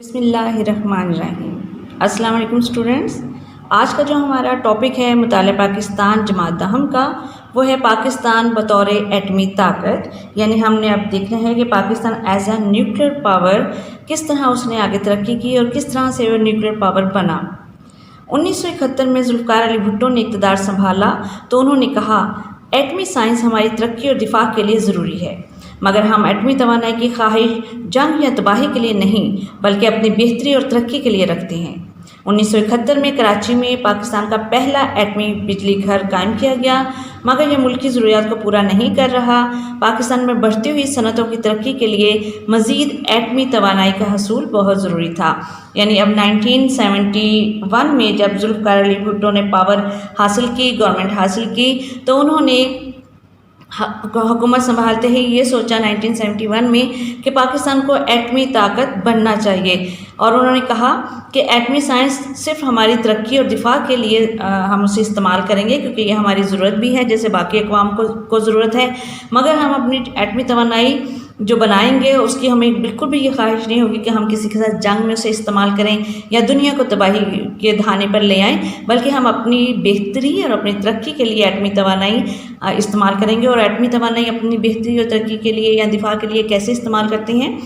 بسم اللہ الرحمن الرحیم۔ السلام علیکم اسٹوڈنٹس، آج کا جو ہمارا ٹاپک ہے مطالعہ پاکستان جماعت دہم کا، وہ ہے پاکستان بطور ایٹمی طاقت۔ یعنی ہم نے اب دیکھنا ہے کہ Pakistan as a nuclear power کس طرح اس نے آگے ترقی کی اور کس طرح سے وہ نیوکلیر پاور بنا۔ 1971 میں ذوالفقار علی بھٹو نے اقتدار سنبھالا تو انہوں نے کہا ایٹمی سائنس ہماری ترقی اور دفاع کے لیے ضروری ہے، مگر ہم ایٹمی توانائی کی خواہش جنگ یا تباہی کے لیے نہیں بلکہ اپنی بہتری اور ترقی کے لیے رکھتے ہیں۔ 1971 میں کراچی میں پاکستان کا پہلا ایٹمی بجلی گھر قائم کیا گیا، مگر یہ ملکی ضروریات کو پورا نہیں کر رہا۔ پاکستان میں بڑھتی ہوئی صنعتوں کی ترقی کے لیے مزید ایٹمی توانائی کا حصول بہت ضروری تھا۔ یعنی اب 1971 میں جب ذوالفقار علی بھٹو نے پاور حاصل کی، گورنمنٹ حاصل کی، تو انہوں نے حکومت سنبھالتے ہی یہ سوچا 1971 میں کہ پاکستان کو ایٹمی طاقت بننا چاہیے، اور انہوں نے کہا کہ ایٹمی سائنس صرف ہماری ترقی اور دفاع کے لیے ہم اسے استعمال کریں گے، کیونکہ یہ ہماری ضرورت بھی ہے جیسے باقی اقوام کو ضرورت ہے، مگر ہم اپنی ایٹمی توانائی جو بنائیں گے اس کی ہمیں بالکل بھی یہ خواہش نہیں ہوگی کہ ہم کسی کے ساتھ جنگ میں اسے استعمال کریں یا دنیا کو تباہی کے دہانے پر لے آئیں، بلکہ ہم اپنی بہتری اور اپنی ترقی کے لیے ایٹمی توانائی استعمال کریں گے۔ اور ایٹمی توانائی اپنی بہتری اور ترقی کے لیے یا دفاع کے لیے کیسے استعمال کرتے ہیں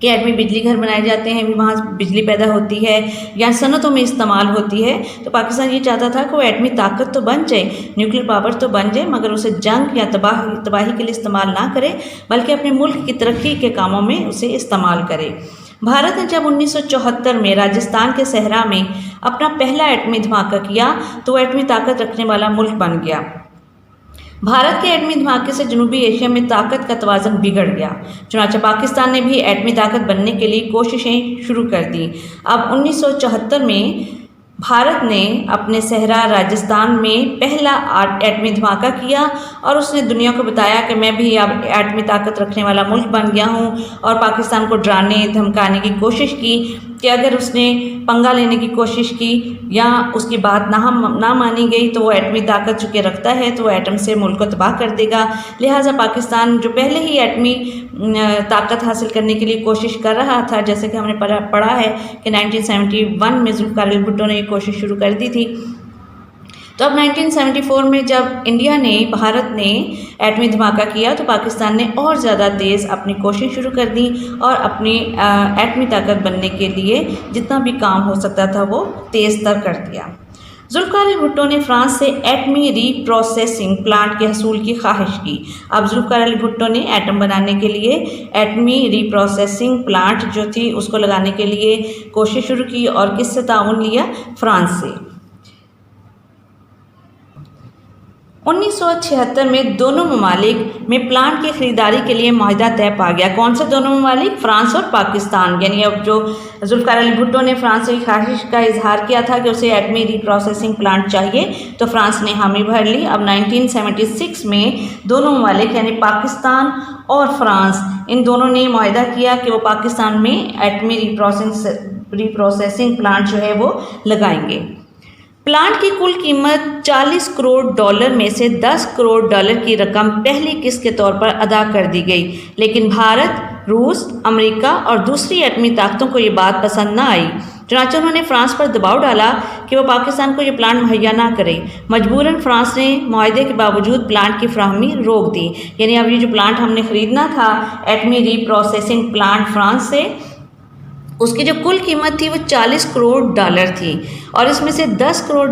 کہ ایٹمی بجلی گھر بنائے جاتے ہیں، وہاں بجلی پیدا ہوتی ہے یا صنعتوں میں استعمال ہوتی ہے۔ تو پاکستان یہ چاہتا تھا کہ وہ ایٹمی طاقت تو بن جائے، نیوکلیر پاور تو بن جائے، مگر اسے جنگ یا تباہی کے لیے استعمال نہ کرے بلکہ اپنے ملک کی ترقی کے کاموں میں اسے استعمال کرے۔ بھارت نے جب 1974 میں راجستھان کے صحرا میں اپنا پہلا ایٹمی دھماکہ کیا تو وہ ایٹمی طاقت رکھنے والا ملک بن گیا۔ بھارت کے ایٹمی دھماکے سے جنوبی ایشیا میں طاقت کا توازن بگڑ گیا، چنانچہ پاکستان نے بھی ایٹمی طاقت بننے کے لیے کوششیں شروع کر دیں۔ اب 1974 میں بھارت نے اپنے صحرا راجستھان میں پہلا ایٹمی دھماکہ کیا اور اس نے دنیا کو بتایا کہ میں بھی اب ایٹمی طاقت رکھنے والا ملک بن گیا ہوں، اور پاکستان کو ڈرانے دھمکانے کی کوشش کی کہ اگر اس نے پنگا لینے کی کوشش کی یا اس کی بات نہ مانی گئی تو وہ ایٹمی طاقت چونکہ رکھتا ہے تو وہ ایٹم سے ملک کو تباہ کر دے گا۔ لہٰذا پاکستان جو پہلے ہی ایٹمی طاقت حاصل کرنے کے لیے کوشش کر رہا تھا، جیسے کہ ہم نے پڑھا ہے کہ 1971 میں ذوالفقار علی بھٹو نے یہ کوشش شروع کر دی تھی، تو اب 1974 میں جب بھارت نے ایٹمی دھماکہ کیا تو پاکستان نے اور زیادہ تیز اپنی کوشش شروع کر دی اور اپنی ایٹمی طاقت بننے کے لیے جتنا بھی کام ہو سکتا تھا وہ تیز تر کر دیا۔ ذوالفقار علی بھٹو نے فرانس سے ایٹمی ری پروسیسنگ پلانٹ کے حصول کی خواہش کی۔ اب ذوالفقار علی بھٹو نے ایٹم بنانے کے لیے ایٹمی ری پروسیسنگ پلانٹ جو تھی اس کو لگانے کے لیے کوشش شروع کی، اور کس سے تعاون لیا؟ فرانس سے۔ 1976 میں دونوں ممالک میں پلانٹ کی خریداری کے لیے معاہدہ طے پا گیا۔ کون سے دونوں ممالک؟ فرانس اور پاکستان۔ یعنی اب جو ذوالفقار علی بھٹو نے فرانس سے خواہش کا اظہار کیا تھا کہ اسے ایٹمی ری پروسیسنگ پلانٹ چاہیے، تو فرانس نے حامی بھر لی۔ اب 1976 میں دونوں ممالک یعنی پاکستان اور فرانس ان دونوں نے معاہدہ کیا کہ وہ پاکستان میں ایٹمی ری پروسیسنگ پلانٹ جو ہے وہ لگائیں گے۔ پلانٹ کی کل قیمت $40 کروڑ میں سے $10 کروڑ کی رقم پہلی قسط کے طور پر ادا کر دی گئی، لیکن بھارت، روس، امریکہ اور دوسری ایٹمی طاقتوں کو یہ بات پسند نہ آئی، چنانچہ انہوں نے فرانس پر دباؤ ڈالا کہ وہ پاکستان کو یہ پلانٹ مہیا نہ کرے۔ مجبوراً فرانس نے معاہدے کے باوجود پلانٹ کی فراہمی روک دی۔ یعنی اب یہ جو پلانٹ ہم نے خریدنا تھا ایٹمی ری پروسیسنگ پلانٹ فرانس سے، اس کی جو کل قیمت تھی وہ $40 کروڑ تھی، اور اس میں سے $10 کروڑ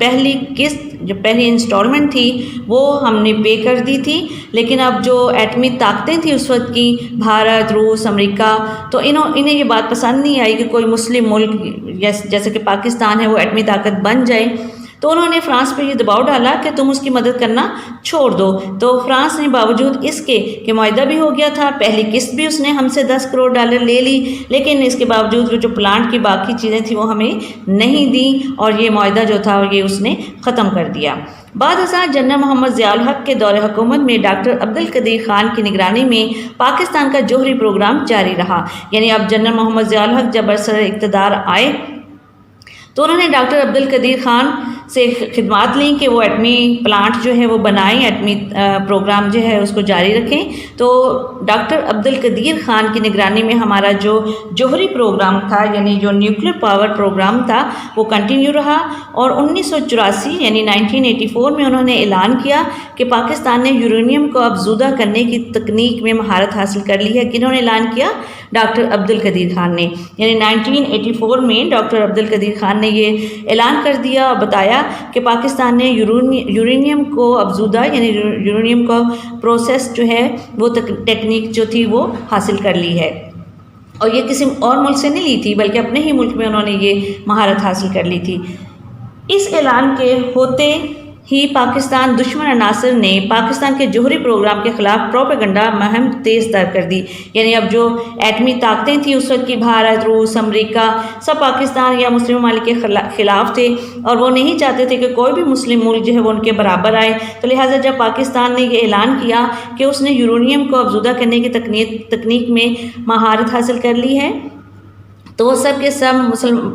پہلی قسط جو پہلی انسٹالمنٹ تھی وہ ہم نے پے کر دی تھی، لیکن اب جو ایٹمی طاقتیں تھیں اس وقت کی، بھارت، روس، امریکہ، تو انہیں یہ بات پسند نہیں آئی کہ کوئی مسلم ملک جیسے کہ پاکستان ہے وہ ایٹمی طاقت بن جائے، تو انہوں نے فرانس پہ یہ دباؤ ڈالا کہ تم اس کی مدد کرنا چھوڑ دو۔ تو فرانس نے باوجود اس کے کہ معاہدہ بھی ہو گیا تھا، پہلی قسط بھی اس نے ہم سے $10 کروڑ لے لی، لیکن اس کے باوجود جو پلانٹ کی باقی چیزیں تھیں وہ ہمیں نہیں دیں، اور یہ معاہدہ جو تھا یہ اس نے ختم کر دیا۔ بعد ازاں جنرل محمد ضیاء الحق کے دور حکومت میں ڈاکٹر عبدالقدیر خان کی نگرانی میں پاکستان کا جوہری پروگرام جاری رہا۔ یعنی اب جنرل محمد ضیاء الحق جب برسر اقتدار آئے تو انہوں نے ڈاکٹر عبدالقدیر خان سے خدمات لیں کہ وہ ایٹمی پلانٹ جو ہے وہ بنائیں، ایٹمی پروگرام جو ہے اس کو جاری رکھیں۔ تو ڈاکٹر عبدالقدیر خان کی نگرانی میں ہمارا جو جوہری پروگرام تھا، یعنی جو نیوکلیر پاور پروگرام تھا، وہ کنٹینیو رہا، اور 1984 یعنی 1984 میں انہوں نے اعلان کیا کہ پاکستان نے یورینیم کو افزودہ کرنے کی تکنیک میں مہارت حاصل کر لی ہے۔ کنہوں نے اعلان کیا؟ ڈاکٹر عبدالقدیر خان نے، یعنی 1984 میں ڈاکٹر عبدالقدیر خان نے یہ اعلان کر دیا اور بتایا کہ پاکستان نے یورینیم کو افزودہ یعنی یورینیم کو پروسیس جو ہے وہ ٹیکنیک جو تھی وہ حاصل کر لی ہے، اور یہ کسی اور ملک سے نہیں لی تھی بلکہ اپنے ہی ملک میں انہوں نے یہ مہارت حاصل کر لی تھی۔ اس اعلان کے ہوتے ہی پاکستان دشمن عناصر نے پاکستان کے جوہری پروگرام کے خلاف پروپیگنڈا مہم تیز تر کر دی، یعنی اب جو ایٹمی طاقتیں تھیں اس وقت کی، بھارت، روس، امریکہ، سب پاکستان یا مسلم ممالک کے خلاف تھے، اور وہ نہیں چاہتے تھے کہ کوئی بھی مسلم ملک جو ہے وہ ان کے برابر آئے۔ تو لہٰذا جب پاکستان نے یہ اعلان کیا کہ اس نے یورینیم کو افزودہ کرنے کی تکنیک میں مہارت حاصل کر لی ہے، تو وہ سب کے سب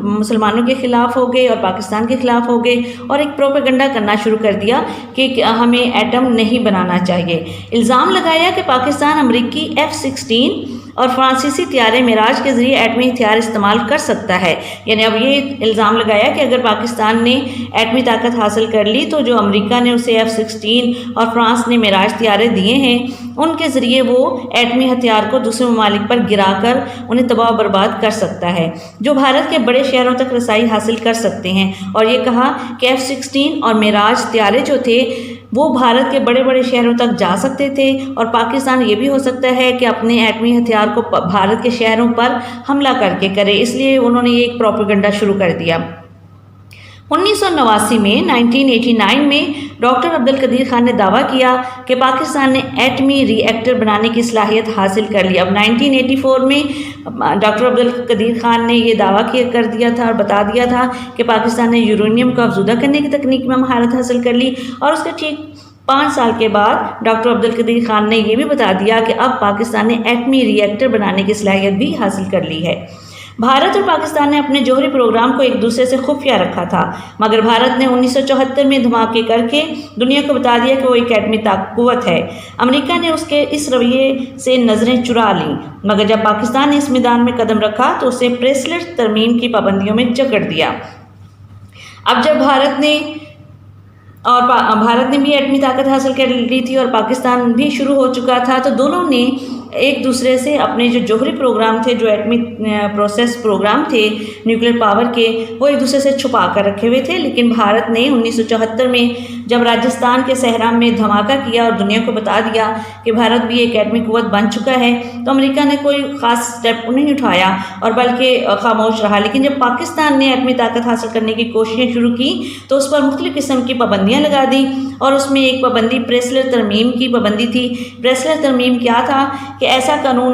مسلمانوں کے خلاف ہو گئے اور پاکستان کے خلاف ہو گئے، اور ایک پروپیگنڈا کرنا شروع کر دیا کہ ہمیں ایٹم نہیں بنانا چاہیے۔ الزام لگایا کہ پاکستان امریکی F-16 اور فرانسیسی طیارے معراج کے ذریعے ایٹمی ہتھیار استعمال کر سکتا ہے، یعنی اب یہ الزام لگایا کہ اگر پاکستان نے ایٹمی طاقت حاصل کر لی تو جو امریکہ نے اسے F-16 اور فرانس نے معراج طیارے دیے ہیں ان کے ذریعے وہ ایٹمی ہتھیار کو دوسرے ممالک پر گرا کر انہیں تباہ و برباد کر سکتا ہے، جو بھارت کے بڑے شہروں تک رسائی حاصل کر سکتے ہیں۔ اور یہ کہا کہ F-16 اور معراج طیارے جو تھے وہ بھارت کے بڑے بڑے شہروں تک جا سکتے تھے، اور پاکستان یہ بھی ہو سکتا ہے کہ اپنے ایٹمی ہتھیار کو بھارت کے شہروں پر حملہ کر کے کرے، اس لیے انہوں نے ایک پروپیگنڈا شروع کر دیا۔ 1989 میں 1989 میں ڈاکٹر عبدالقدیر خان نے دعویٰ کیا کہ پاکستان نے ایٹمی ری ایکٹر بنانے کی صلاحیت حاصل کر لی۔ اب 1984 میں ڈاکٹر عبدالقدیر خان نے یہ دعویٰ کر دیا تھا اور بتا دیا تھا کہ پاکستان نے یورینیم کو افزودہ کرنے کی تکنیک میں مہارت حاصل کر لی، اور اس کے ٹھیک 5 سال کے بعد ڈاکٹر عبدالقدیر خان نے یہ بھی بتا دیا کہ اب پاکستان نے ایٹمی ری ایکٹر بنانے کی صلاحیت بھی حاصل کر لی ہے۔ بھارت اور پاکستان نے اپنے جوہری پروگرام کو ایک دوسرے سے خفیہ رکھا تھا، مگر بھارت نے 1974 میں دھماکے کر کے دنیا کو بتا دیا کہ وہ ایک ایٹمی قوت ہے۔ امریکہ نے اس کے اس رویے سے نظریں چرا لیں، مگر جب پاکستان نے اس میدان میں قدم رکھا تو اسے پریسلر ترمیم کی پابندیوں میں جکڑ دیا۔ اب جب بھارت نے بھی ایٹمی طاقت حاصل کر لی تھی اور پاکستان بھی شروع ہو چکا تھا، تو دونوں نے ایک دوسرے سے اپنے جو جوہری پروگرام تھے، جو ایٹمی پروسیس پروگرام تھے نیوکلیر پاور کے، وہ ایک دوسرے سے چھپا کر رکھے ہوئے تھے۔ لیکن بھارت نے 1974 میں جب راجستھان کے صحرا میں دھماکہ کیا اور دنیا کو بتا دیا کہ بھارت بھی ایک ایٹمی قوت بن چکا ہے، تو امریکہ نے کوئی خاص سٹیپ نہیں اٹھایا اور بلکہ خاموش رہا۔ لیکن جب پاکستان نے ایٹمی طاقت حاصل کرنے کی کوششیں شروع کی تو اس پر مختلف قسم کی پابندیاں لگا دی، اور اس میں ایک پابندی پریسلر ترمیم کی پابندی تھی۔ پریسلر ترمیم کیا تھا کہ ایسا قانون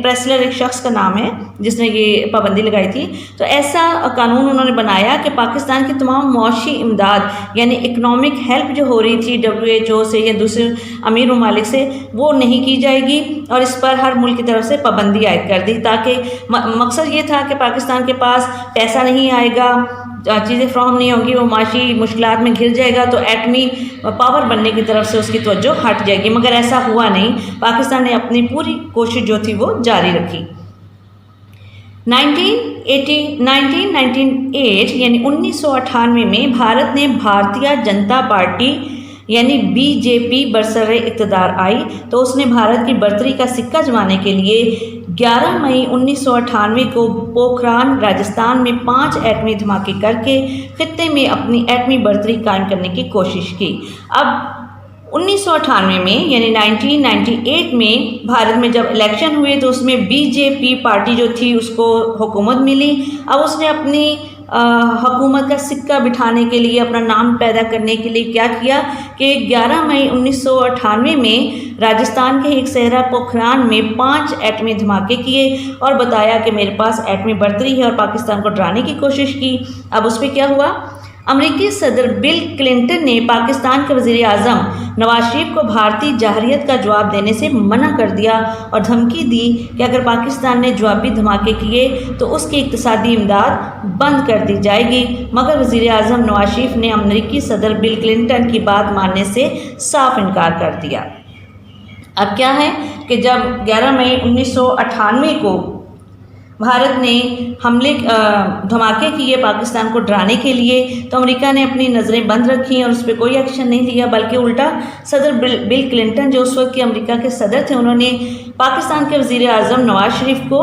پریسلر ایک شخص کا نام ہے جس نے یہ پابندی لگائی تھی، تو ایسا قانون انہوں نے بنایا کہ پاکستان کی تمام معاشی امداد یعنی اکنامک ہیلپ جو ہو رہی تھی WHO سے یا دوسرے امیر ممالک سے، وہ نہیں کی جائے گی، اور اس پر ہر ملک کی طرف سے پابندی عائد کر دی، تاکہ مقصد یہ تھا کہ پاکستان کے پاس پیسہ نہیں آئے گا، چیزیں فراہم نہیں ہوگی، وہ معاشی مشکلات میں گر جائے گا، تو ایٹمی پاور بننے کی طرف سے اس کی توجہ ہٹ جائے گی۔ مگر ایسا ہوا نہیں، پاکستان نے اپنی پوری کوشش جو تھی وہ جاری رکھی۔ 1998 یعنی 1998 میں بھارت نے بھارتیہ جنتا پارٹی یعنی BJP برسر اقتدار آئی، تو اس نے بھارت کی برتری کا سکہ جمانے کے لیے 11 مئی 1998 کو پوکھران راجستھان میں 5 ایٹمی دھماکے کر کے خطے میں اپنی ایٹمی برتری قائم کرنے کی کوشش کی۔ اب 1998 میں یعنی 1998 میں بھارت میں جب الیکشن ہوئے تو اس میں BJP پارٹی جو تھی اس کو حکومت ملی۔ اب اس نے اپنی حکومت کا سکہ بٹھانے کے لیے، اپنا نام پیدا کرنے کے لیے کیا کیا کہ 11 مئی 1998 میں راجستھان کے ایک صحرا پوکھران میں 5 ایٹمی دھماکے کیے اور بتایا کہ میرے پاس ایٹمی برتری ہے، اور پاکستان کو ڈرانے کی کوشش کی۔ اب اس پہ کیا ہوا؟ امریکی صدر بل کلنٹن نے پاکستان کے وزیر اعظم نواز شریف کو بھارتی جارحیت کا جواب دینے سے منع کر دیا اور دھمکی دی کہ اگر پاکستان نے جوابی دھماکے کیے تو اس کی اقتصادی امداد بند کر دی جائے گی، مگر وزیر اعظم نواز شریف نے امریکی صدر بل کلنٹن کی بات ماننے سے صاف انکار کر دیا۔ اب کیا ہے کہ جب 11 مئی 1998 کو بھارت نے دھماکے کیے پاکستان کو ڈرانے کے لیے، تو امریکہ نے اپنی نظریں بند رکھیں اور اس پہ کوئی ایکشن نہیں لیا، بلکہ الٹا صدر بل کلنٹن جو اس وقت کے امریکہ کے صدر تھے، انہوں نے پاکستان کے وزیر اعظم نواز شریف کو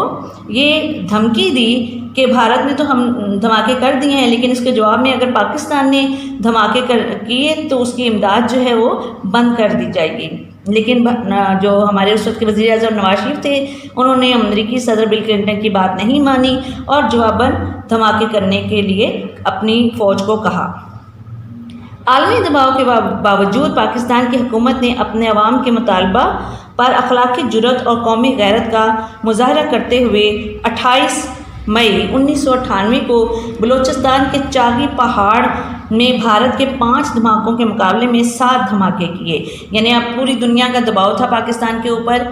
یہ دھمکی دی کہ بھارت نے تو ہم دھماکے کر دیے ہیں، لیکن اس کے جواب میں اگر پاکستان نے دھماکے کیے تو اس کی امداد جو ہے وہ بند کر دی جائے گی۔ لیکن جو ہمارے اس وقت کے وزیر اعظم نواز شریف تھے، انہوں نے امریکی صدر بل کلنٹن کی بات نہیں مانی اور جواباً دھماکے کرنے کے لیے اپنی فوج کو کہا۔ عالمی دباؤ کے باوجود پاکستان کی حکومت نے اپنے عوام کے مطالبہ پر اخلاقی جرات اور قومی غیرت کا مظاہرہ کرتے ہوئے 28 مئی 1998 کو بلوچستان کے چاغی پہاڑ میں بھارت کے 5 دھماکوں کے مقابلے میں 7 دھماکے کیے۔ یعنی اب پوری دنیا کا دباؤ تھا پاکستان کے اوپر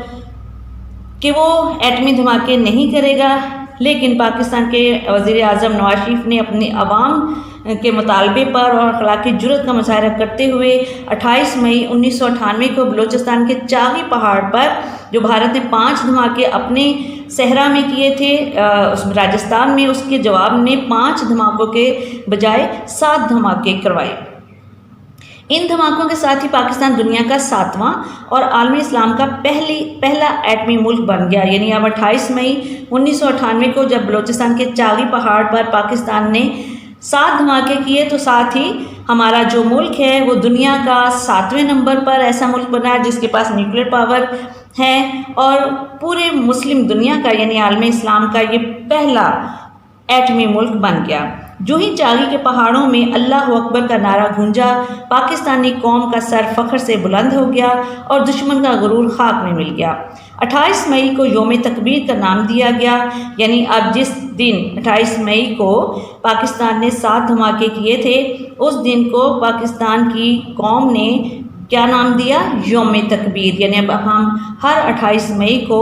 کہ وہ ایٹمی دھماکے نہیں کرے گا، لیکن پاکستان کے وزیر اعظم نواز شریف نے اپنے عوام کے مطالبے پر اور اخلاقی جرات کا مظاہرہ کرتے ہوئے 28 مئی 1998 کو بلوچستان کے چاغی پہاڑ پر جو بھارت نے 5 دھماکے اپنے صحرا میں کیے تھے راجستھان میں، اس کے جواب میں 5 دھماکوں کے بجائے 7 دھماکے کروائے۔ ان دھماکوں کے ساتھ ہی پاکستان دنیا کا 7واں اور عالمی اسلام کا پہلا ایٹمی ملک بن گیا۔ یعنی اب 28 مئی 1998 کو جب بلوچستان کے چاغی پہاڑ پر پاکستان نے 7 دھماکے کیے تو ساتھ ہی ہمارا جو ملک ہے وہ دنیا کا 7ویں نمبر پر ایسا ملک بنا ہے جس کے پاس نیوکلیر پاور ہے، اور پورے مسلم دنیا کا یعنی عالم اسلام کا یہ پہلا ایٹمی ملک بن گیا۔ جو ہی چاغی کے پہاڑوں میں اللہ اکبر کا نعرہ گونجا، پاکستانی قوم کا سر فخر سے بلند ہو گیا اور دشمن کا غرور خاک میں مل گیا۔ 28 مئی کو یوم تکبیر کا نام دیا گیا، یعنی اب جس دن 28 مئی کو پاکستان نے 7 دھماکے کیے تھے، اس دن کو پاکستان کی قوم نے کیا نام دیا؟ یوم تکبیر۔ یعنی اب ہم ہر 28 مئی کو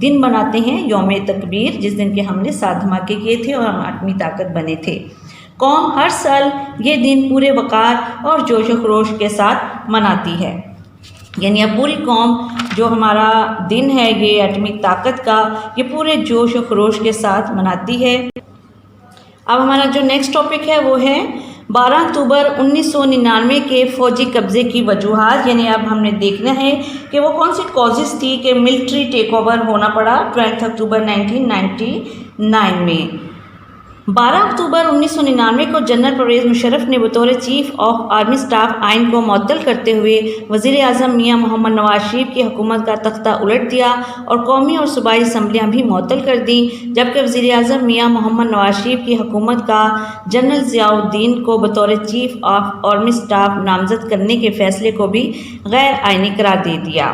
دن مناتے ہیں یوم تکبیر، جس دن کے ہم نے 7 دھماکے کیے تھے اور ہم ایٹمی طاقت بنے تھے۔ قوم ہر سال یہ دن پورے وقار اور جوش و خروش کے ساتھ مناتی ہے۔ یعنی اب پوری قوم جو ہمارا دن ہے یہ ایٹمی طاقت کا، یہ پورے جوش و خروش کے ساتھ مناتی ہے۔ اب ہمارا جو نیکسٹ ٹاپک ہے وہ ہے 12 اکتوبر 1999 کے فوجی قبضے کی وجوہات۔ یعنی اب ہم نے دیکھنا ہے کہ وہ کون سی کازز تھی کہ ملٹری ٹیک اوور ہونا پڑا 12 اکتوبر 1999 میں۔ 12 اکتوبر 1999 کو جنرل پرویز مشرف نے بطور چیف آف آرمی سٹاف آئین کو معطل کرتے ہوئے وزیر اعظم میاں محمد نواز شریف کی حکومت کا تختہ الٹ دیا اور قومی اور صوبائی اسمبلیاں بھی معطل کر دیں، جبکہ وزیر اعظم میاں محمد نواز شریف کی حکومت کا جنرل ضیاء الدین کو بطور چیف آف آرمی سٹاف نامزد کرنے کے فیصلے کو بھی غیر آئینی قرار دے دیا۔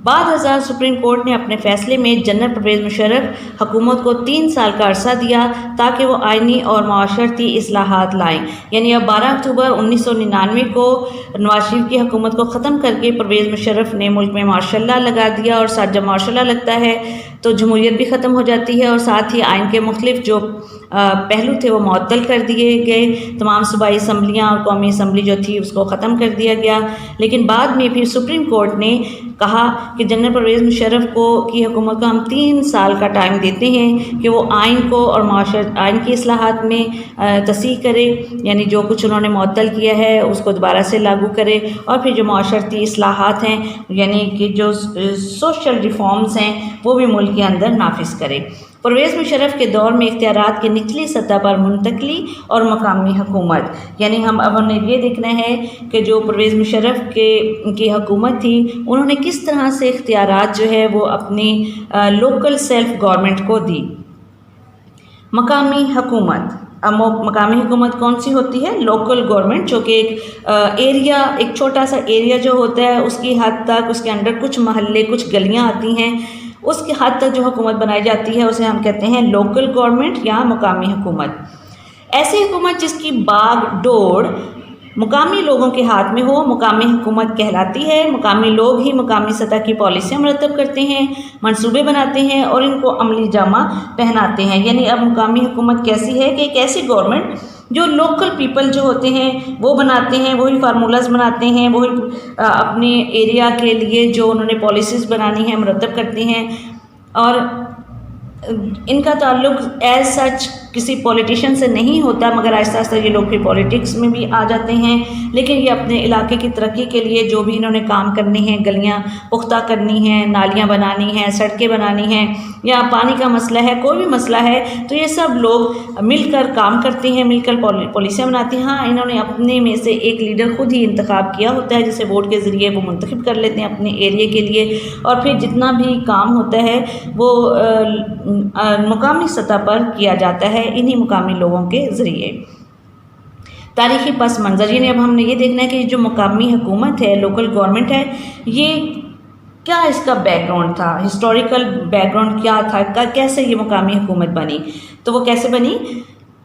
بعد ازاں سپریم کورٹ نے اپنے فیصلے میں جنرل پرویز مشرف حکومت کو 3 سال کا عرصہ دیا تاکہ وہ آئینی اور معاشرتی اصلاحات لائیں۔ یعنی اب 12 اکتوبر 1999 کو نواز شریف کی حکومت کو ختم کر کے پرویز مشرف نے ملک میں مارشل لا لگا دیا، اور ساتھ جب مارشل لا لگتا ہے تو جمہوریت بھی ختم ہو جاتی ہے، اور ساتھ ہی آئین کے مختلف جو پہلو تھے وہ معطل کر دیے گئے، تمام صوبائی اسمبلیاں اور قومی اسمبلی جو تھی اس کو ختم کر دیا گیا۔ لیکن بعد میں پھر سپریم کورٹ نے کہا کہ جنرل پرویز مشرف کی حکومت کو ہم 3 سال کا ٹائم دیتے ہیں کہ وہ آئین کو اور آئین کی اصلاحات میں تصحیح کرے، یعنی جو کچھ انہوں نے معطل کیا ہے اس کو دوبارہ سے لاگو کرے، اور پھر جو معاشرتی اصلاحات ہیں یعنی کہ جو سوشل ریفارمز ہیں وہ بھی ملک کے اندر نافذ کرے۔ پرویز مشرف کے دور میں اختیارات کی نچلی سطح پر منتقلی اور مقامی حکومت، یعنی اب ہم نے یہ دیکھنا ہے کہ جو پرویز مشرف کی حکومت تھی انہوں نے کس طرح سے اختیارات جو ہے وہ اپنی لوکل سیلف گورنمنٹ کو دی۔ مقامی حکومت، اب مقامی حکومت کون سی ہوتی ہے؟ لوکل گورنمنٹ، جو کہ ایک چھوٹا سا ایریا جو ہوتا ہے اس کی حد تک اس کے اندر کچھ محلے کچھ گلیاں آتی ہیں، اس کی حد تک جو حکومت بنائی جاتی ہے اسے ہم کہتے ہیں لوکل گورنمنٹ یا مقامی حکومت۔ ایسی حکومت جس کی باغ ڈور مقامی لوگوں کے ہاتھ میں ہو مقامی حکومت کہلاتی ہے۔ مقامی لوگ ہی مقامی سطح کی پالیسیاں مرتب کرتے ہیں، منصوبے بناتے ہیں اور ان کو عملی جامہ پہناتے ہیں۔ یعنی اب مقامی حکومت کیسی ہے کہ ایک ایسی گورنمنٹ جو لوکل پیپل جو ہوتے ہیں وہ بناتے ہیں، وہی فارمولاز بناتے ہیں، وہی اپنے ایریا کے لیے جو انہوں نے پالیسیز بنانی ہیں مرتب کرتے ہیں، اور ان کا تعلق ایز سچ کسی پولیٹیشین سے نہیں ہوتا، مگر آہستہ آہستہ یہ لوگ پھر پولیٹکس میں بھی آ جاتے ہیں۔ لیکن یہ اپنے علاقے کی ترقی کے لیے جو بھی انہوں نے کام کرنے ہیں، گلیاں پختہ کرنی ہیں، نالیاں بنانی ہیں، سڑکیں بنانی ہیں، یا پانی کا مسئلہ ہے، کوئی بھی مسئلہ ہے، تو یہ سب لوگ مل کر کام کرتے ہیں، مل کر پالیسیاں بناتے ہیں۔ ہاں، انہوں نے اپنے میں سے ایک لیڈر خود ہی انتخاب کیا ہوتا ہے، جسے ووٹ کے ذریعے وہ منتخب کر لیتے ہیں اپنے ایریے کے لیے، اور پھر جتنا بھی کام ہوتا ہے وہ مقامی سطح پر کیا جاتا ہے انہی مقامی لوگوں کے ذریعے۔ تاریخی پس منظر، یعنی اب ہم نے یہ دیکھنا ہے کہ جو مقامی حکومت ہے، لوکل گورنمنٹ ہے، یہ کیا اس کا بیک گراؤنڈ تھا، ہسٹوریکل بیک گراؤنڈ کیا تھا، کیسے یہ مقامی حکومت بنی۔ تو وہ کیسے بنی؟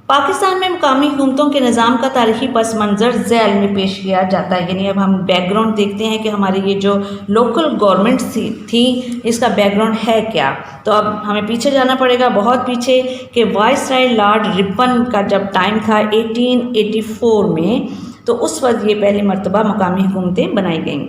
پاکستان میں مقامی حکومتوں کے نظام کا تاریخی پس منظر ذیل میں پیش کیا جاتا ہے۔ یعنی اب ہم بیک گراؤنڈ دیکھتے ہیں کہ ہماری یہ جو لوکل گورنمنٹ تھی اس کا بیک گراؤنڈ ہے کیا۔ تو اب ہمیں پیچھے جانا پڑے گا، بہت پیچھے، کہ وائسرائے لارڈ رپن کا جب ٹائم تھا 1884 میں، تو اس وقت یہ پہلی مرتبہ مقامی حکومتیں بنائی گئیں۔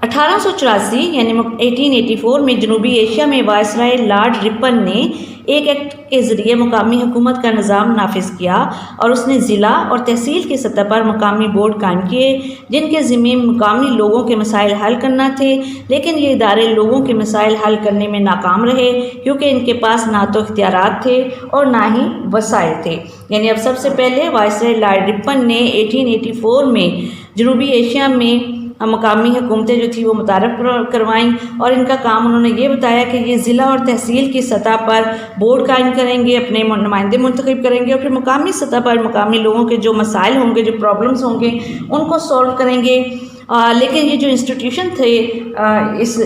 1884 یعنی 1884 میں جنوبی ایشیا میں وائسرائے لارڈ رپن نے ایک ایکٹ کے ذریعے مقامی حکومت کا نظام نافذ کیا، اور اس نے ضلع اور تحصیل کی سطح پر مقامی بورڈ قائم کیے جن کے ذمہ مقامی لوگوں کے مسائل حل کرنا تھے۔ لیکن یہ ادارے لوگوں کے مسائل حل کرنے میں ناکام رہے، کیونکہ ان کے پاس نہ تو اختیارات تھے اور نہ ہی وسائل تھے۔ یعنی اب سب سے پہلے وائسرائے لارڈ رپن نے 1884 میں جنوبی ایشیا میں مقامی حکومتیں جو تھی وہ متعارف کروائیں، اور ان کا کام انہوں نے یہ بتایا کہ یہ ضلع اور تحصیل کی سطح پر بورڈ قائم کریں گے، اپنے نمائندے منتخب کریں گے، اور پھر مقامی سطح پر مقامی لوگوں کے جو مسائل ہوں گے، جو پرابلمس ہوں گے، ان کو سولو کریں گے۔ لیکن یہ جو انسٹیٹیوشن تھے اس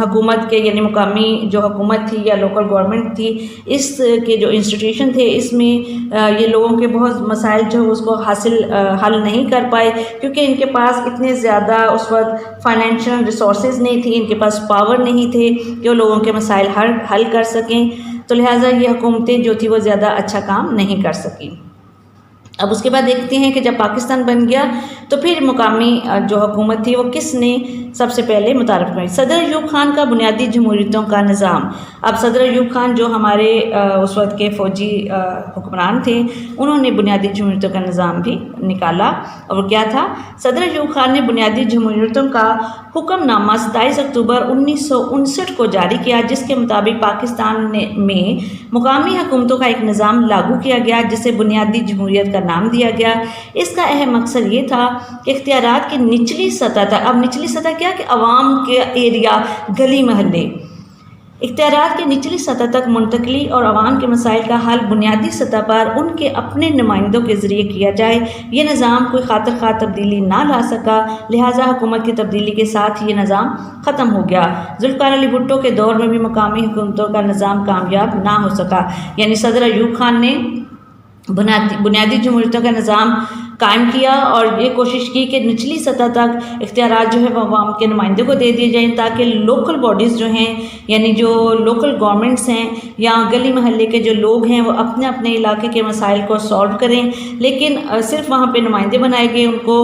حکومت کے، یعنی مقامی جو حکومت تھی یا لوکل گورنمنٹ تھی، اس کے جو انسٹیٹیوشن تھے، اس میں یہ لوگوں کے بہت مسائل جو اس کو حل نہیں کر پائے، کیونکہ ان کے پاس اتنے زیادہ اس وقت فائنینشیل ریسورسز نہیں تھی، ان کے پاس پاور نہیں تھے کہ وہ لوگوں کے مسائل حل کر سکیں، تو لہٰذا یہ حکومتیں جو تھی وہ زیادہ اچھا کام نہیں کر سکیں۔ اب اس کے بعد دیکھتے ہیں کہ جب پاکستان بن گیا تو پھر مقامی جو حکومت تھی وہ کس نے سب سے پہلے متعارف کرائی؟ صدر ایوب خان کا بنیادی جمہوریتوں کا نظام۔ اب صدر ایوب خان جو ہمارے اس وقت کے فوجی حکمران تھے، انہوں نے بنیادی جمہوریتوں کا نظام بھی نکالا، اور وہ کیا تھا؟ صدر ایوب خان نے بنیادی جمہوریتوں کا حکم نامہ 27 اکتوبر 1959 کو جاری کیا، جس کے مطابق پاکستان میں مقامی حکومتوں کا ایک نظام لاگو کیا گیا جسے بنیادی جمہوریت کا نام دیا گیا۔ اس کا اہم مقصد یہ تھا کہ اختیارات کی نچلی سطح تک، اب نچلی سطح کیا کہ عوام کے ایریا، گلی محلے، اختیارات کی نچلی سطح تک منتقلی اور عوام کے مسائل کا حل بنیادی سطح پر ان کے اپنے نمائندوں کے ذریعے کیا جائے۔ یہ نظام کوئی خاطر خواہ تبدیلی نہ لا سکا، لہٰذا حکومت کی تبدیلی کے ساتھ یہ نظام ختم ہو گیا۔ ذوالفقار علی بھٹو کے دور میں بھی مقامی حکومتوں کا نظام کامیاب نہ ہو سکا، یعنی صدر ایوب خان نے بنیادی جمہوریتوں کا نظام قائم کیا اور یہ کوشش کی کہ نچلی سطح تک اختیارات جو ہے وہ عوام کے نمائندوں کو دے دیے جائیں، تاکہ لوکل باڈیز جو ہیں، یعنی جو لوکل گورنمنٹس ہیں یا گلی محلے کے جو لوگ ہیں، وہ اپنے اپنے علاقے کے مسائل کو سولو کریں۔ لیکن صرف وہاں پہ نمائندے بنائے گئے، ان کو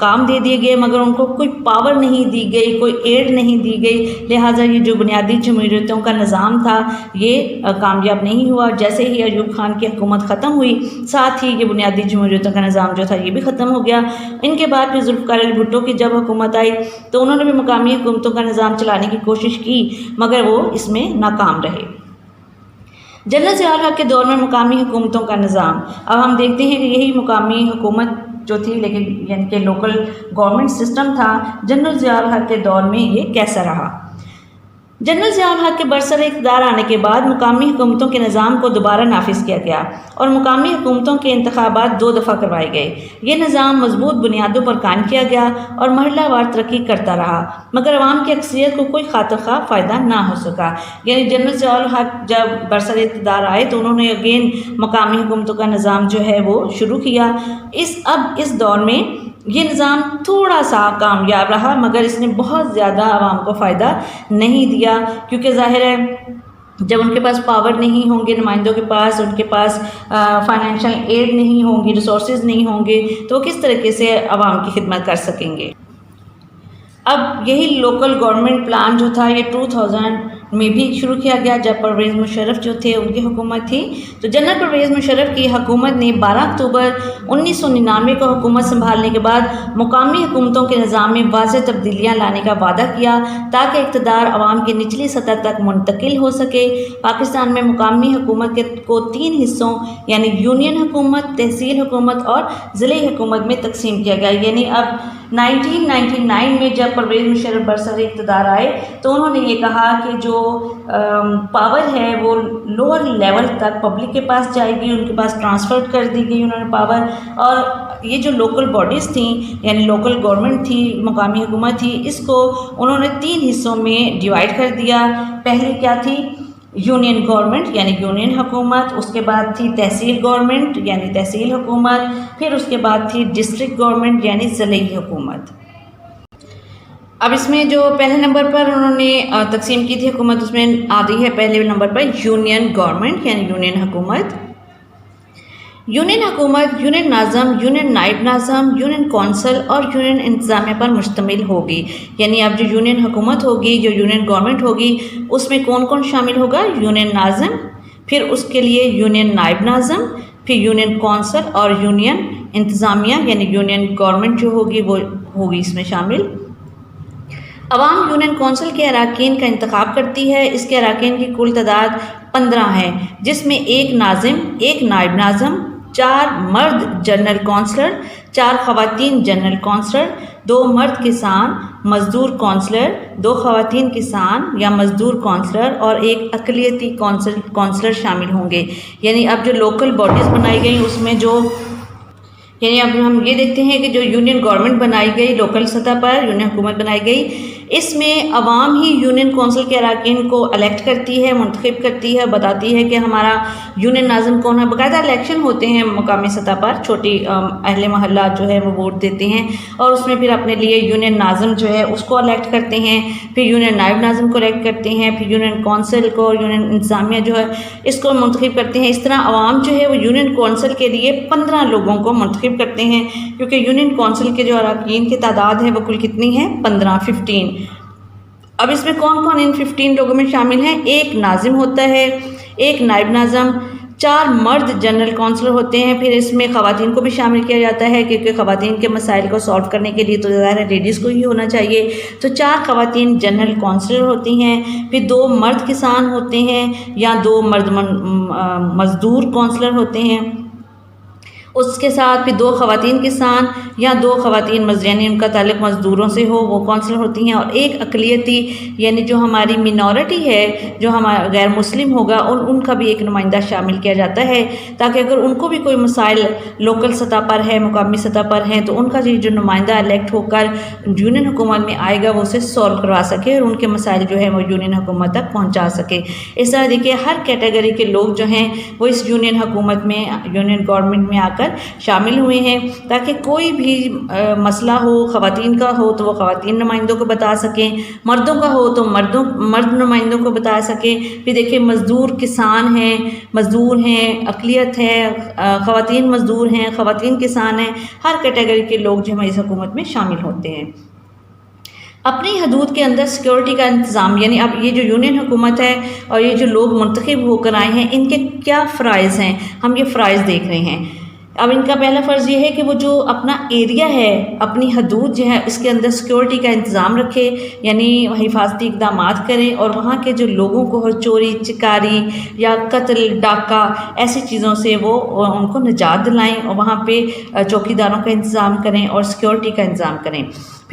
کام دے دیے گئے، مگر ان کو کوئی پاور نہیں دی گئی، کوئی ایڈ نہیں دی گئی، لہٰذا یہ جو بنیادی جمہوریتوں کا نظام تھا یہ کامیاب نہیں ہوا۔ جیسے ہی ایوب خان کی حکومت ختم ہوئی، ساتھ ہی یہ بنیادی جمہوریتوں کا نظام جو تھا یہ بھی ختم ہو گیا۔ ان کے بعد پھر ذوالفقار علی بھٹو کی جب حکومت آئی تو انہوں نے بھی مقامی حکومتوں کا نظام چلانے کی کوشش کی، مگر وہ اس میں ناکام رہے۔ جنرل ضیاء الحق کے دور میں مقامی حکومتوں کا نظام، اب ہم دیکھتے ہیں کہ یہی مقامی حکومت جو تھی، لیکن یعنی کہ لوکل گورنمنٹ سسٹم تھا، جنرل ضیاء الحق کے دور میں یہ کیسا رہا؟ جنرل ضیاء الحق کے برسر اقتدار آنے کے بعد مقامی حکومتوں کے نظام کو دوبارہ نافذ کیا گیا اور مقامی حکومتوں کے انتخابات 2 دفعہ کروائے گئے۔ یہ نظام مضبوط بنیادوں پر قائم کیا گیا اور مرحلہ وار ترقی کرتا رہا، مگر عوام کی اکثریت کو کوئی خاطر خواہ فائدہ نہ ہو سکا۔ یعنی جنرل ضیاء الحق جب برسر اقتدار آئے تو انہوں نے اگین مقامی حکومتوں کا نظام جو ہے وہ شروع کیا۔ اس دور میں یہ نظام تھوڑا سا کامیاب رہا، مگر اس نے بہت زیادہ عوام کو فائدہ نہیں دیا، کیونکہ ظاہر ہے جب ان کے پاس پاور نہیں ہوں گے، نمائندوں کے پاس ان کے پاس فائنینشیل ایڈ نہیں ہوں گی، ریسورسز نہیں ہوں گے، تو وہ کس طریقے سے عوام کی خدمت کر سکیں گے۔ اب یہی لوکل گورنمنٹ پلان جو تھا یہ 2000 میں بھی شروع کیا گیا، جب پرویز مشرف جو تھے ان کی حکومت تھی۔ تو جنرل پرویز مشرف کی حکومت نے 12 اکتوبر 1999 کو حکومت سنبھالنے کے بعد مقامی حکومتوں کے نظام میں واضح تبدیلیاں لانے کا وعدہ کیا تاکہ اقتدار عوام کی نچلی سطح تک منتقل ہو سکے۔ پاکستان میں مقامی حکومت کو 3 حصوں یعنی یونین حکومت، تحصیل حکومت اور ضلعی حکومت میں تقسیم کیا گیا۔ یعنی اب 1999 میں جب پرویز مشرف برسر اقتدار آئے تو انہوں نے یہ کہا کہ جو پاور ہے وہ لوور لیول تک پبلک کے پاس جائے گی، ان کے پاس ٹرانسفر کر دی گئی انہوں نے پاور، اور یہ جو لوکل باڈیز تھیں یعنی لوکل گورنمنٹ تھی، مقامی حکومت تھی، اس کو انہوں نے 3 حصوں میں ڈیوائڈ کر دیا۔ پہلے کیا تھی؟ یونین گورنمنٹ یعنی یونین حکومت، اس کے بعد تھی تحصیل گورنمنٹ یعنی تحصیل حکومت، پھر اس کے بعد تھی ڈسٹرکٹ گورنمنٹ یعنی ضلعی حکومت۔ اب اس میں جو پہلے نمبر پر انہوں نے تقسیم کی تھی حکومت، اس میں آتی ہے پہلے نمبر پر یونین گورنمنٹ یعنی یونین حکومت۔ یونین حکومت یونین ناظم، یونین نائب ناظم، یونین کونسل اور یونین انتظامیہ پر مشتمل ہوگی۔ یعنی اب جو یونین حکومت ہوگی، جو یونین گورنمنٹ ہوگی، اس میں کون کون شامل ہوگا؟ یونین ناظم، پھر اس کے لیے یونین نائب ناظم، پھر یونین کونسل اور یونین انتظامیہ یعنی یونین گورنمنٹ جو ہوگی وہ ہوگی اس میں شامل۔ عوام یونین کونسل کے اراکین کا انتخاب کرتی ہے۔ اس کے اراکین کی کل تعداد 15 ہے، جس میں 1 ناظم، 1 نائب ناظم، 4 مرد جنرل کونسلر، 4 خواتین جنرل کونسلر، 2 مرد کسان مزدور کونسلر، 2 خواتین کسان یا مزدور کونسلر اور 1 اقلیتی کونسلر شامل ہوں گے۔ یعنی اب جو لوکل باڈیز بنائی گئی اس میں یعنی اب ہم یہ دیکھتے ہیں کہ جو یونین گورنمنٹ بنائی گئی لوکل سطح پر، یونین حکومت بنائی گئی، اس میں عوام ہی یونین کونسل کے اراکین کو الیکٹ کرتی ہے، منتخب کرتی ہے، بتاتی ہے کہ ہمارا یونین ناظم کون ہے۔ باقاعدہ الیکشن ہوتے ہیں مقامی سطح پر، چھوٹی اہل محلہ جو ہے وہ ووٹ دیتے ہیں اور اس میں پھر اپنے لیے یونین ناظم جو ہے اس کو الیکٹ کرتے ہیں، پھر یونین نائب ناظم کو الیکٹ کرتے ہیں، پھر یونین کونسل کو، یونین انتظامیہ جو ہے اس کو منتخب کرتے ہیں۔ اس طرح عوام جو ہے وہ یونین کونسل کے لیے 15 لوگوں کو منتخب کرتے ہیں، کیونکہ یونین کونسل کے جو اراکین کی تعداد ہے وہ کل کتنی ہے؟ 15۔ اب اس میں کون کون ان 15 لوگوں میں شامل ہیں؟ 1 ناظم ہوتا ہے، 1 نائب ناظم، 4 مرد جنرل کونسلر ہوتے ہیں، پھر اس میں خواتین کو بھی شامل کیا جاتا ہے کیونکہ خواتین کے مسائل کو سالو کرنے کے لیے تو ظاہر ہے لیڈیز کو ہی ہونا چاہیے، تو 4 خواتین جنرل کونسلر ہوتی ہیں، پھر 2 مرد کسان ہوتے ہیں یا 2 مرد مزدور کونسلر ہوتے ہیں، اس کے ساتھ پھر 2 خواتین کسان یا 2 خواتین یعنی ان کا تعلق مزدوروں سے ہو وہ کونسلر ہوتی ہیں، اور 1 اقلیتی یعنی جو ہماری مینورٹی ہے، جو ہمارا غیر مسلم ہوگا، ان کا بھی ایک نمائندہ شامل کیا جاتا ہے تاکہ اگر ان کو بھی کوئی مسائل لوکل سطح پر ہے، مقامی سطح پر ہیں، تو ان کا جو نمائندہ الیکٹ ہو کر یونین حکومت میں آئے گا وہ اسے سولو کروا سکے اور ان کے مسائل جو ہے وہ یونین حکومت تک پہنچا سکے۔ اس طرح دیکھیے ہر کیٹیگری کے لوگ جو ہیں وہ اس یونین حکومت میں، یونین گورنمنٹ میں آ کر شامل ہوئے ہیں تاکہ کوئی بھی مسئلہ ہو، خواتین کا ہو تو وہ خواتین نمائندوں کو بتا سکیں، مردوں کا ہو تو مرد نمائندوں کو بتا سکیں۔ پھر دیکھیں مزدور کسان ہیں، مزدور ہیں، اقلیت ہے، خواتین مزدور ہیں، خواتین کسان ہیں، ہر کیٹیگری کے لوگ جو ہماری اس حکومت میں شامل ہوتے ہیں۔ اپنی حدود کے اندر سیکیورٹی کا انتظام، یعنی اب یہ جو یونین حکومت ہے اور یہ جو لوگ منتخب ہو کر آئے ہیں ان کے کیا فرائض ہیں، ہم یہ فرائض دیکھ رہے ہیں۔ اب ان کا پہلا فرض یہ ہے کہ وہ جو اپنا ایریا ہے، اپنی حدود جو ہے اس کے اندر سیکیورٹی کا انتظام رکھے، یعنی حفاظتی اقدامات کریں اور وہاں کے جو لوگوں کو چوری چکاری یا قتل ڈاکہ ایسی چیزوں سے وہ ان کو نجات دلائیں اور وہاں پہ چوکیداروں کا انتظام کریں اور سیکیورٹی کا انتظام کریں۔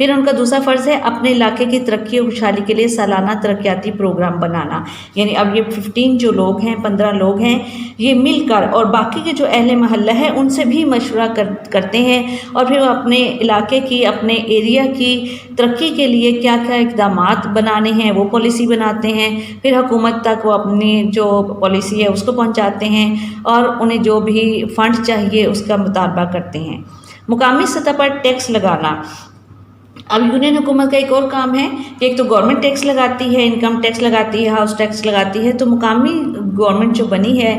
پھر ان کا دوسرا فرض ہے اپنے علاقے کی ترقی اور خوشحالی کے لیے سالانہ ترقیاتی پروگرام بنانا، یعنی اب یہ 15 جو لوگ ہیں 15 لوگ ہیں یہ مل کر اور باقی کے جو اہل محلہ ہے ان سے بھی مشورہ کرتے ہیں اور پھر وہ اپنے علاقے کی اپنے ایریا کی ترقی کے لیے کیا کیا اقدامات بنانے ہیں وہ پالیسی بناتے ہیں، پھر حکومت تک وہ اپنی جو پالیسی ہے اس کو پہنچاتے ہیں اور انہیں جو بھی فنڈ چاہیے اس کا مطالبہ کرتے ہیں۔ مقامی سطح پر ٹیکس لگانا، اب یونین حکومت کا ایک اور کام ہے کہ ایک تو گورنمنٹ ٹیکس لگاتی ہے، انکم ٹیکس لگاتی ہے، ہاؤس ٹیکس لگاتی ہے، تو مقامی گورنمنٹ جو بنی ہے،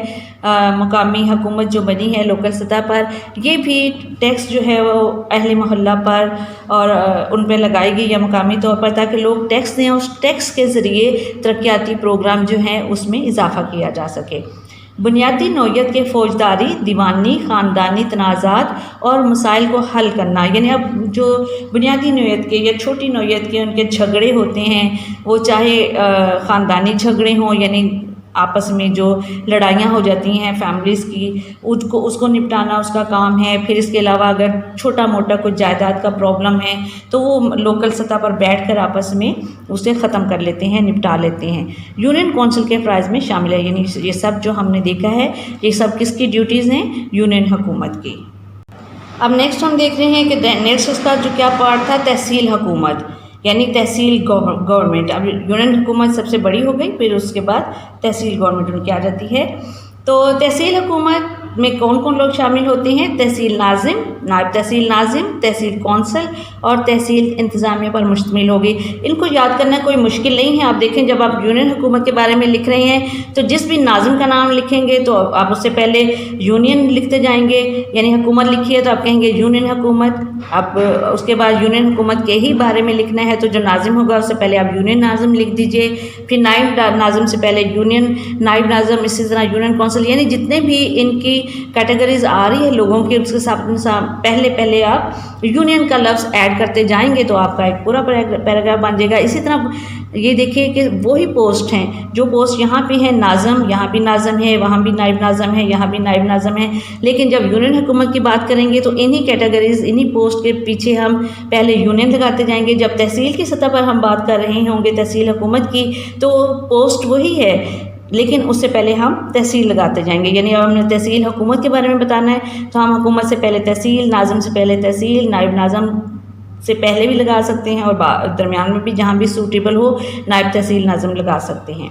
مقامی حکومت جو بنی ہے لوکل سطح پر، یہ بھی ٹیکس جو ہے وہ اہل محلہ پر اور ان پہ لگائے گی یا مقامی طور پر، تاکہ لوگ ٹیکس دیں، اس ٹیکس کے ذریعے ترقیاتی پروگرام جو ہیں اس میں اضافہ کیا جا سکے۔ بنیادی نوعیت کے فوجداری، دیوانی، خاندانی تنازعات اور مسائل کو حل کرنا، یعنی اب جو بنیادی نوعیت کے یا چھوٹی نوعیت کے ان کے جھگڑے ہوتے ہیں، وہ چاہے خاندانی جھگڑے ہوں، یعنی آپس میں جو لڑائیاں ہو جاتی ہیں فیملیز کی، اس کو نپٹانا اس کا کام ہے۔ پھر اس کے علاوہ اگر چھوٹا موٹا کوئی جائیداد کا پرابلم ہے تو وہ لوکل سطح پر بیٹھ کر آپس میں اسے ختم کر لیتے ہیں، نپٹا لیتے ہیں۔ یونین کونسل کے فرائض میں شامل ہے، یعنی یہ سب جو ہم نے دیکھا ہے یہ سب کس کی ڈیوٹیز ہیں؟ یونین حکومت کی۔ اب نیکسٹ ہم دیکھ رہے ہیں کہ نیکسٹ اس کا جو کیا پارٹ تھا، تحصیل حکومت، یعنی تحصیل گورنمنٹ۔ اب یونین حکومت سب سے بڑی ہو گئی، پھر اس کے بعد تحصیل گورنمنٹ ان کی آ جاتی ہے۔ تو تحصیل حکومت میں کون کون لوگ شامل ہوتے ہیں؟ تحصیل ناظم، نائب تحصیل ناظم، تحصیل کونسل اور تحصیل انتظامیہ پر مشتمل ہوگی۔ ان کو یاد کرنا کوئی مشکل نہیں ہے۔ آپ دیکھیں جب آپ یونین حکومت کے بارے میں لکھ رہے ہیں تو جس بھی ناظم کا نام لکھیں گے تو آپ اس سے پہلے یونین لکھتے جائیں گے، یعنی حکومت لکھی ہے تو آپ کہیں گے یونین حکومت۔ اب اس کے بعد یونین حکومت کے ہی بارے میں لکھنا ہے تو جو ناظم ہوگا اس سے پہلے آپ یونین ناظم لکھ دیجئے، پھر نائب ناظم سے پہلے یونین نائب ناظم، اسی طرح یونین کونسل، یعنی جتنے بھی ان کی کیٹیگریز آ رہی ہے لوگوں کی اس کے ساتھ پہلے آپ یونین کا لفظ ایڈ کرتے جائیں گے تو آپ کا ایک پورا پیراگراف بن جائے گا۔ اسی طرح یہ دیکھیے کہ وہی پوسٹ ہیں جو پوسٹ یہاں پہ ہیں ناظم، یہاں بھی ناظم ہے، وہاں بھی نائب ناظم ہے، یہاں بھی نائب ناظم ہے، لیکن جب یونین حکومت کی بات کریں گے تو انہی کیٹیگریز انہی پوسٹ کے پیچھے ہم پہلے یونین لگاتے جائیں گے۔ جب تحصیل کی سطح پر ہم بات کر رہے ہوں گے تحصیل حکومت کی تو پوسٹ وہی ہے لیکن اس سے پہلے ہم تحصیل لگاتے جائیں گے، یعنی اب ہم نے تحصیل حکومت کے بارے میں بتانا ہے تو ہم حکومت سے پہلے تحصیل، ناظم سے پہلے تحصیل، نائب ناظم سے پہلے بھی لگا سکتے ہیں اور درمیان میں بھی جہاں بھی سوٹیبل ہو نائب تحصیل ناظم لگا سکتے ہیں۔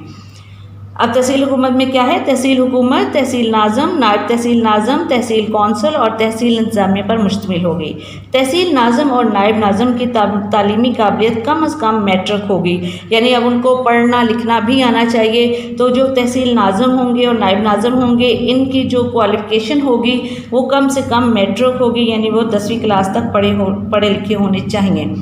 اب تحصیل حکومت میں کیا ہے؟ تحصیل حکومت تحصیل ناظم، نائب تحصیل ناظم، تحصیل کونسل اور تحصیل انتظامیہ پر مشتمل ہوگی۔ تحصیل ناظم اور نائب ناظم کی تعلیمی قابلیت کم از کم میٹرک ہوگی، یعنی اب ان کو پڑھنا لکھنا بھی آنا چاہیے۔ تو جو تحصیل ناظم ہوں گے اور نائب ناظم ہوں گے ان کی جو کوالیفیکیشن ہوگی وہ کم سے کم میٹرک ہوگی، یعنی وہ 10ویں کلاس تک پڑھے لکھے ہونے چاہیے۔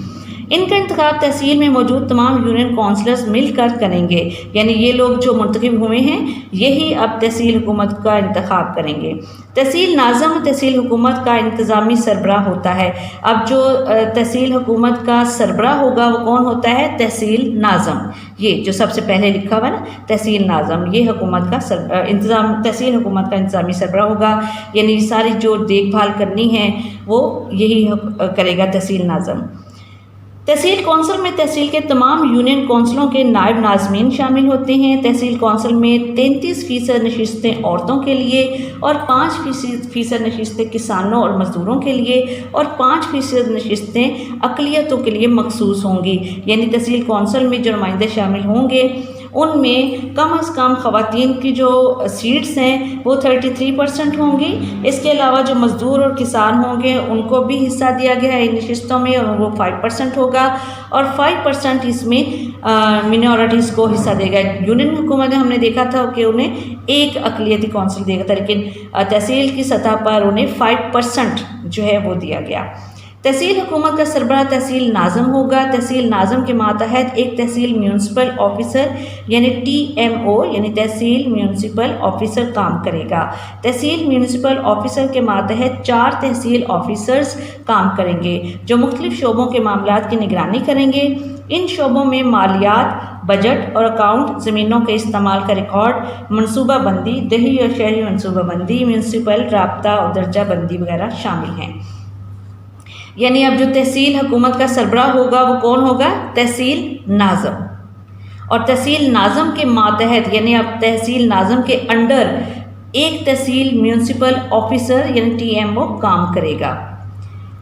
ان کا انتخاب تحصیل میں موجود تمام یونین کونسلرز مل کر کریں گے، یعنی یہ لوگ جو منتخب ہوئے ہیں یہی اب تحصیل حکومت کا انتخاب کریں گے۔ تحصیل ناظم تحصیل حکومت کا انتظامی سربراہ ہوتا ہے۔ اب جو تحصیل حکومت کا سربراہ ہوگا وہ کون ہوتا ہے؟ تحصیل ناظم، یہ جو سب سے پہلے لکھا ہوا ہے نا تحصیل ناظم، یہ حکومت کا تحصیل حکومت کا انتظامی سربراہ ہوگا، یعنی ساری جو دیکھ بھال کرنی ہے وہ یہی کرے گا تحصیل ناظم۔ تحصیل کونسل میں تحصیل کے تمام یونین کونسلوں کے نائب ناظمین شامل ہوتے ہیں۔ تحصیل کونسل میں 33% نشستیں عورتوں کے لیے اور 5% نشستیں کسانوں اور مزدوروں کے لیے اور 5% نشستیں اقلیتوں کے لیے مخصوص ہوں گی، یعنی تحصیل کونسل میں جو نمائندے شامل ہوں گے ان میں کم از کم خواتین کی جو سیٹس ہیں وہ 33% ہوں گی۔ اس کے علاوہ جو مزدور اور کسان ہوں گے ان کو بھی حصہ دیا گیا ہے ان نشستوں میں اور وہ 5% ہوگا اور 5% اس میں منورٹیز کو حصہ دے گا۔ یونین حکومت میں ہم نے دیکھا تھا کہ انہیں ایک اقلیتی کونسل دے گا تھا، لیکن تحصیل کی سطح پر انہیں 5% جو ہے وہ دیا گیا۔ تحصیل حکومت کا سربراہ تحصیل ناظم ہوگا۔ تحصیل ناظم کے ماتحت ایک تحصیل میونسپل آفیسر یعنی TMO یعنی تحصیل میونسپل آفیسر کام کرے گا۔ تحصیل میونسپل آفیسر کے ماتحت 4 تحصیل آفیسرز کام کریں گے جو مختلف شعبوں کے معاملات کی نگرانی کریں گے۔ ان شعبوں میں مالیات، بجٹ اور اکاؤنٹ، زمینوں کے استعمال کا ریکارڈ، منصوبہ بندی، دیہی اور شہری منصوبہ بندی، میونسپل رابطہ اور درجہ بندی وغیرہ شامل ہیں۔ یعنی اب جو تحصیل حکومت کا سربراہ ہوگا وہ کون ہوگا؟ تحصیل ناظم. اور تحصیل ناظم کے ماتحت یعنی اب تحصیل ناظم کے انڈر ایک تحصیل میونسپل آفیسر یعنی TMO کام کرے گا.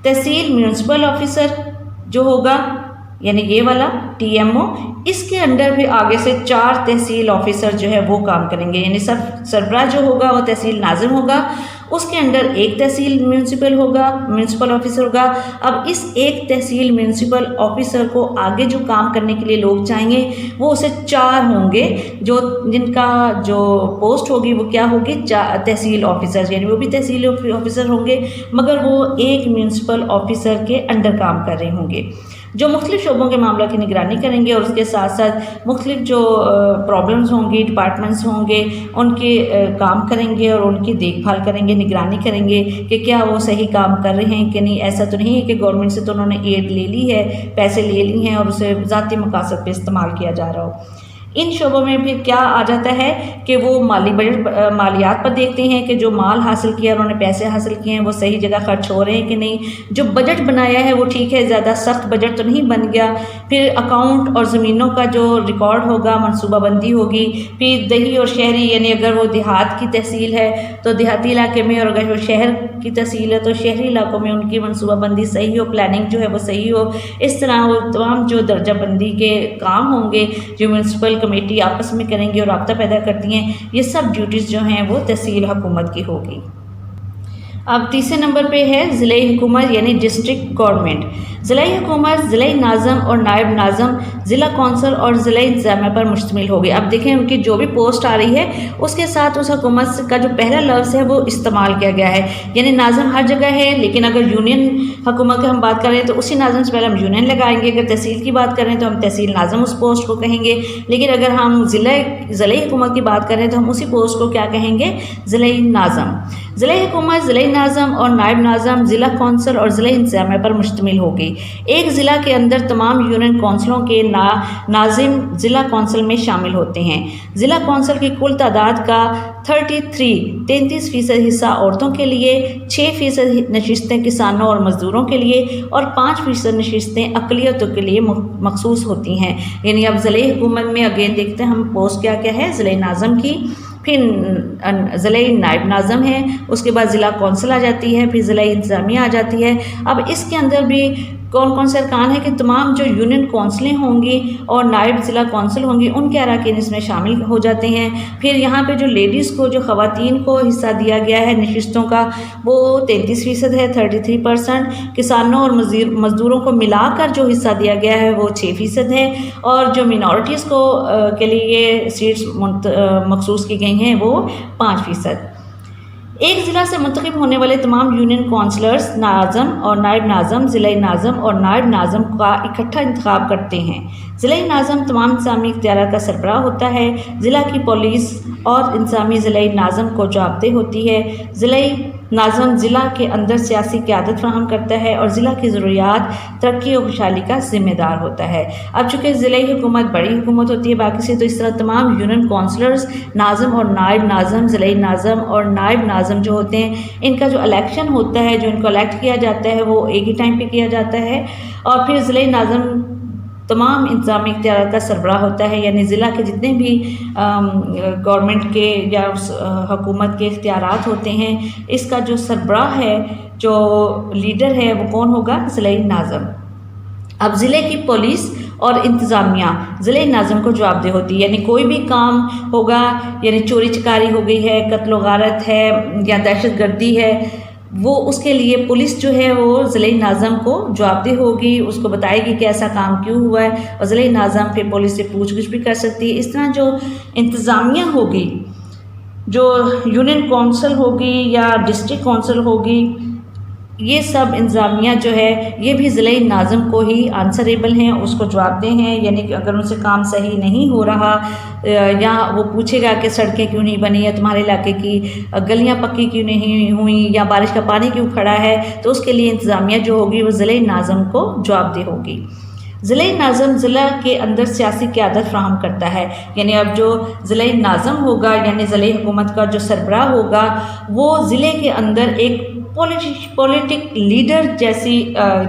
تحصیل میونسپل آفیسر جو ہوگا یعنی یہ والا TMO، اس کے انڈر بھی آگے سے 4 تحصیل آفیسر جو ہے وہ کام کریں گے. یعنی سربراہ جو ہوگا وہ تحصیل ناظم ہوگا، اس کے انڈر ایک تحصیل میونسپل آفیسر ہوگا. اب اس ایک تحصیل میونسپل آفیسر کو آگے جو کام کرنے کے لیے لوگ چاہیں گے وہ اسے 4 ہوں گے، جن کا جو پوسٹ ہوگی وہ کیا ہوگی؟ تحصیل آفیسر. یعنی وہ بھی تحصیل آفیسر ہوں گے مگر وہ ایک میونسپل آفیسر کے انڈر کام کر رہے ہوں گے، جو مختلف شعبوں کے معاملہ کی نگرانی کریں گے اور اس کے ساتھ ساتھ مختلف جو پرابلمز ہوں گی، ڈپارٹمنٹس ہوں گے، ان کے کام کریں گے اور ان کی دیکھ بھال کریں گے، نگرانی کریں گے کہ کیا وہ صحیح کام کر رہے ہیں کہ نہیں. ایسا تو نہیں ہے کہ گورنمنٹ سے تو انہوں نے ایڈ لے لی ہے، پیسے لے لی ہیں اور اسے ذاتی مقاصد پہ استعمال کیا جا رہا ہو. ان شعبوں میں پھر کیا آ جاتا ہے کہ وہ مالیات پر دیکھتے ہیں کہ جو مال حاصل کیا، انہوں نے پیسے حاصل کیے ہیں وہ صحیح جگہ خرچ ہو رہے ہیں کہ نہیں. جو بجٹ بنایا ہے وہ ٹھیک ہے، زیادہ سخت بجٹ تو نہیں بن گیا. پھر اکاؤنٹ اور زمینوں کا جو ریکارڈ ہوگا، منصوبہ بندی ہوگی. پھر دیہی اور شہری یعنی اگر وہ دیہات کی تحصیل ہے تو دیہاتی علاقے میں، اور اگر وہ شہر کی تحصیل ہے تو شہری علاقوں میں ان کی منصوبہ بندی صحیح ہو، پلاننگ جو ہے وہ صحیح ہو. اس طرح وہ تمام جو درجہ بندی کے کام ہوں گے جو میونسپل کمیٹی آپس میں کریں گی اور رابطہ پیدا کرتی ہیں، یہ سب ڈیوٹیز جو ہیں وہ تحصیل حکومت کی ہوگی. اب تیسرے نمبر پہ ہے ضلعی حکومت یعنی ڈسٹرکٹ گورنمنٹ. ضلعی حکومت ضلعی ناظم اور نائب ناظم، ضلع کونسل اور ضلعی انتظامیہ پر مشتمل ہوگی. اب دیکھیں ان کی جو بھی پوسٹ آ رہی ہے اس کے ساتھ اس حکومت کا جو پہلا لفظ ہے وہ استعمال کیا گیا ہے. یعنی ناظم ہر جگہ ہے، لیکن اگر یونین حکومت کا ہم بات کریں تو اسی ناظم سے پہلے ہم یونین لگائیں گے. اگر تحصیل کی بات کریں تو ہم تحصیل ناظم اس پوسٹ کو کہیں گے. لیکن اگر ہم ضلعی حکومت کی بات کریں تو ہم اسی پوسٹ کو کیا کہیں گے؟ ضلعی ناظم. ضلعی حکومت ضلعی ناظم اور نائب ناظم، ضلع کونسل اور ضلعی انتظامیہ پر مشتمل ہوگی. ایک ضلع کے اندر تمام یونین کونسلوں کے ناظم ضلع کونسل میں شامل ہوتے ہیں. ضلع کونسل کی کل تعداد کا 33% حصہ عورتوں کے لیے، 6% نشستیں کسانوں اور مزدوروں کے لیے اور 5% نشستیں اقلیتوں کے لیے مخصوص ہوتی ہیں. یعنی اب ضلعی حکومت میں اگین دیکھتے ہیں ہم پوسٹ کیا ہے ضلعی ناظم کی، پھر ضلعی نائب ناظم ہے، اس کے بعد ضلع کونسل آ جاتی ہے، پھر ضلعی انتظامیہ آ جاتی ہے. اب اس کے اندر بھی کون کون سے ارکان ہیں کہ تمام جو یونین کونسلیں ہوں گی اور نائب ضلع کونسل ہوں گی ان کے اراکین اس میں شامل ہو جاتے ہیں. پھر یہاں پہ جو لیڈیز کو، جو خواتین کو حصہ دیا گیا ہے نشستوں کا وہ 33% ہے، 33%. کسانوں اور مزدوروں کو ملا کر جو حصہ دیا گیا ہے وہ 6% ہے، اور جو مینورٹیز کو کے لیے سیٹس مخصوص کی گئی ہیں وہ 5%. ایک ضلع سے منتخب ہونے والے تمام یونین کونسلرز ناظم اور نائب ناظم، ضلعی ناظم اور نائب ناظم کا اکٹھا انتخاب کرتے ہیں. ضلعی ناظم تمام انتظامی اختیارات کا سربراہ ہوتا ہے. ضلع کی پولیس اور انتظامی ضلعی ناظم کو جوابدہ ہوتی ہے. ضلعی ناظم ضلع کے اندر سیاسی قیادت فراہم کرتا ہے اور ضلع کی ضروریات، ترقی اور خوشحالی کا ذمہ دار ہوتا ہے. اب چونکہ ضلعی حکومت بڑی حکومت ہوتی ہے باقی سے، تو اس طرح تمام یونین کونسلرز ناظم اور نائب ناظم، ضلعی ناظم اور نائب ناظم جو ہوتے ہیں ان کا جو الیکشن ہوتا ہے، جو ان کو الیکٹ کیا جاتا ہے وہ ایک ہی ٹائم پہ کیا جاتا ہے. اور پھر ضلعی ناظم تمام انتظامی اختیارات کا سربراہ ہوتا ہے. یعنی ضلع کے جتنے بھی گورنمنٹ کے یا حکومت کے اختیارات ہوتے ہیں اس کا جو سربراہ ہے، جو لیڈر ہے وہ کون ہوگا؟ ضلعی ناظم. اب ضلع کی پولیس اور انتظامیہ ضلعی ناظم کو جوابدہ ہوتی ہے. یعنی کوئی بھی کام ہوگا، یعنی چوری چکاری ہو گئی ہے، قتل و غارت ہے یا دہشت گردی ہے، وہ اس کے لیے پولیس جو ہے وہ ضلعی ناظم کو جوابدہ ہوگی، اس کو بتائے گی کہ ایسا کام کیوں ہوا ہے، اور ضلعی ناظم پھر پولیس سے پوچھ گچھ بھی کر سکتی ہے. اس طرح جو انتظامیہ ہوگی، جو یونین کونسل ہوگی یا ڈسٹرکٹ کونسل ہوگی، یہ سب انتظامیہ جو ہے یہ بھی ضلعی ناظم کو ہی آنسریبل ہیں، اس کو جواب دیں ہیں. یعنی کہ اگر ان سے کام صحیح نہیں ہو رہا یا وہ پوچھے گا کہ سڑکیں کیوں نہیں بنی ہے تمہارے علاقے کی، گلیاں پکی کیوں نہیں ہوئیں یا بارش کا پانی کیوں کھڑا ہے، تو اس کے لیے انتظامیہ جو ہوگی وہ ضلعی ناظم کو جواب دہ ہوگی. ضلعی ناظم ضلع کے اندر سیاسی قیادت فراہم کرتا ہے. یعنی اب جو ضلعی ناظم ہوگا یعنی ضلعی حکومت کا جو سربراہ ہوگا وہ ضلع کے اندر ایک پولیٹک لیڈر جیسی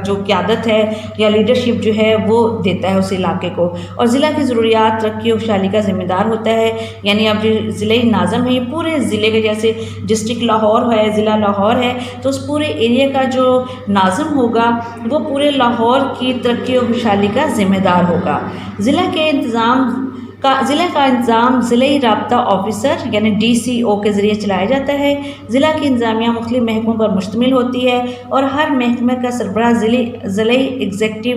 جو قیادت ہے یا لیڈرشپ جو ہے وہ دیتا ہے اس علاقے کو، اور ضلع کی ضروریات ترقی و خوشحالی کا ذمہ دار ہوتا ہے۔ یعنی اب جو ضلعی ناظم ہے یہ پورے ضلع کے، جیسے ڈسٹرکٹ لاہور ہے، ضلع لاہور ہے، تو اس پورے ایریا کا جو ناظم ہوگا وہ پورے لاہور کی ترقی و خوشحالی کا ذمہ دار ہوگا۔ ضلع کا انتظام ضلعی رابطہ آفیسر یعنی DCO کے ذریعے چلایا جاتا ہے۔ ضلع کی انتظامیہ مختلف محکموں پر مشتمل ہوتی ہے اور ہر محکمہ کا سربراہ ضلعی ایگزیکٹو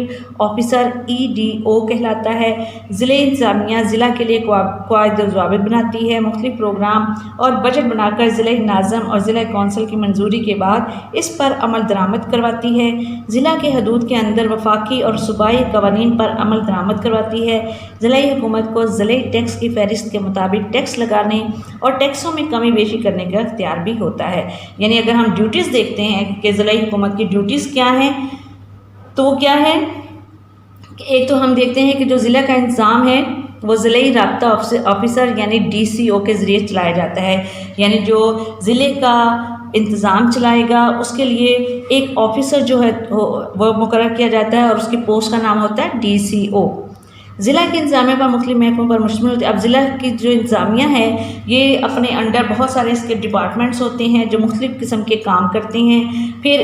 آفیسر EDO کہلاتا ہے۔ ضلعی انتظامیہ ضلع کے لیے قواعد و ضوابط بناتی ہے، مختلف پروگرام اور بجٹ بنا کر ضلعی ناظم اور ضلع کونسل کی منظوری کے بعد اس پر عمل درآمد کرواتی ہے۔ ضلع کے حدود کے اندر وفاقی اور صوبائی قوانین پر عمل درآمد کرواتی ہے۔ ضلعی حکومت کو ضلعی ٹیکس کی فہرست کے مطابق ٹیکس لگانے اور ٹیکسوں میں کمی بیشی کرنے کا اختیار بھی ہوتا ہے۔ یعنی اگر ہم ڈیوٹیز دیکھتے ہیں کہ ضلعی حکومت کی ڈیوٹیز کیا ہیں تو وہ کیا ہے، ایک تو ہم دیکھتے ہیں کہ جو ضلع کا انتظام ہے وہ ضلعی رابطہ آفیسر یعنی DCO کے ذریعے چلایا جاتا ہے۔ یعنی جو ضلع کا انتظام چلائے گا اس کے لیے ایک آفیسر جو ہے وہ مقرر کیا جاتا ہے اور اس کی پوسٹ کا نام ہوتا ہے DCO۔ ضلع کے انتظامیہ پر مختلف محکموں پر مشتمل ہوتے ہیں۔ اب ضلع کی جو انتظامیہ ہے یہ اپنے انڈر بہت سارے اس کے ڈپارٹمنٹس ہوتے ہیں جو مختلف قسم کے کام کرتے ہیں۔ پھر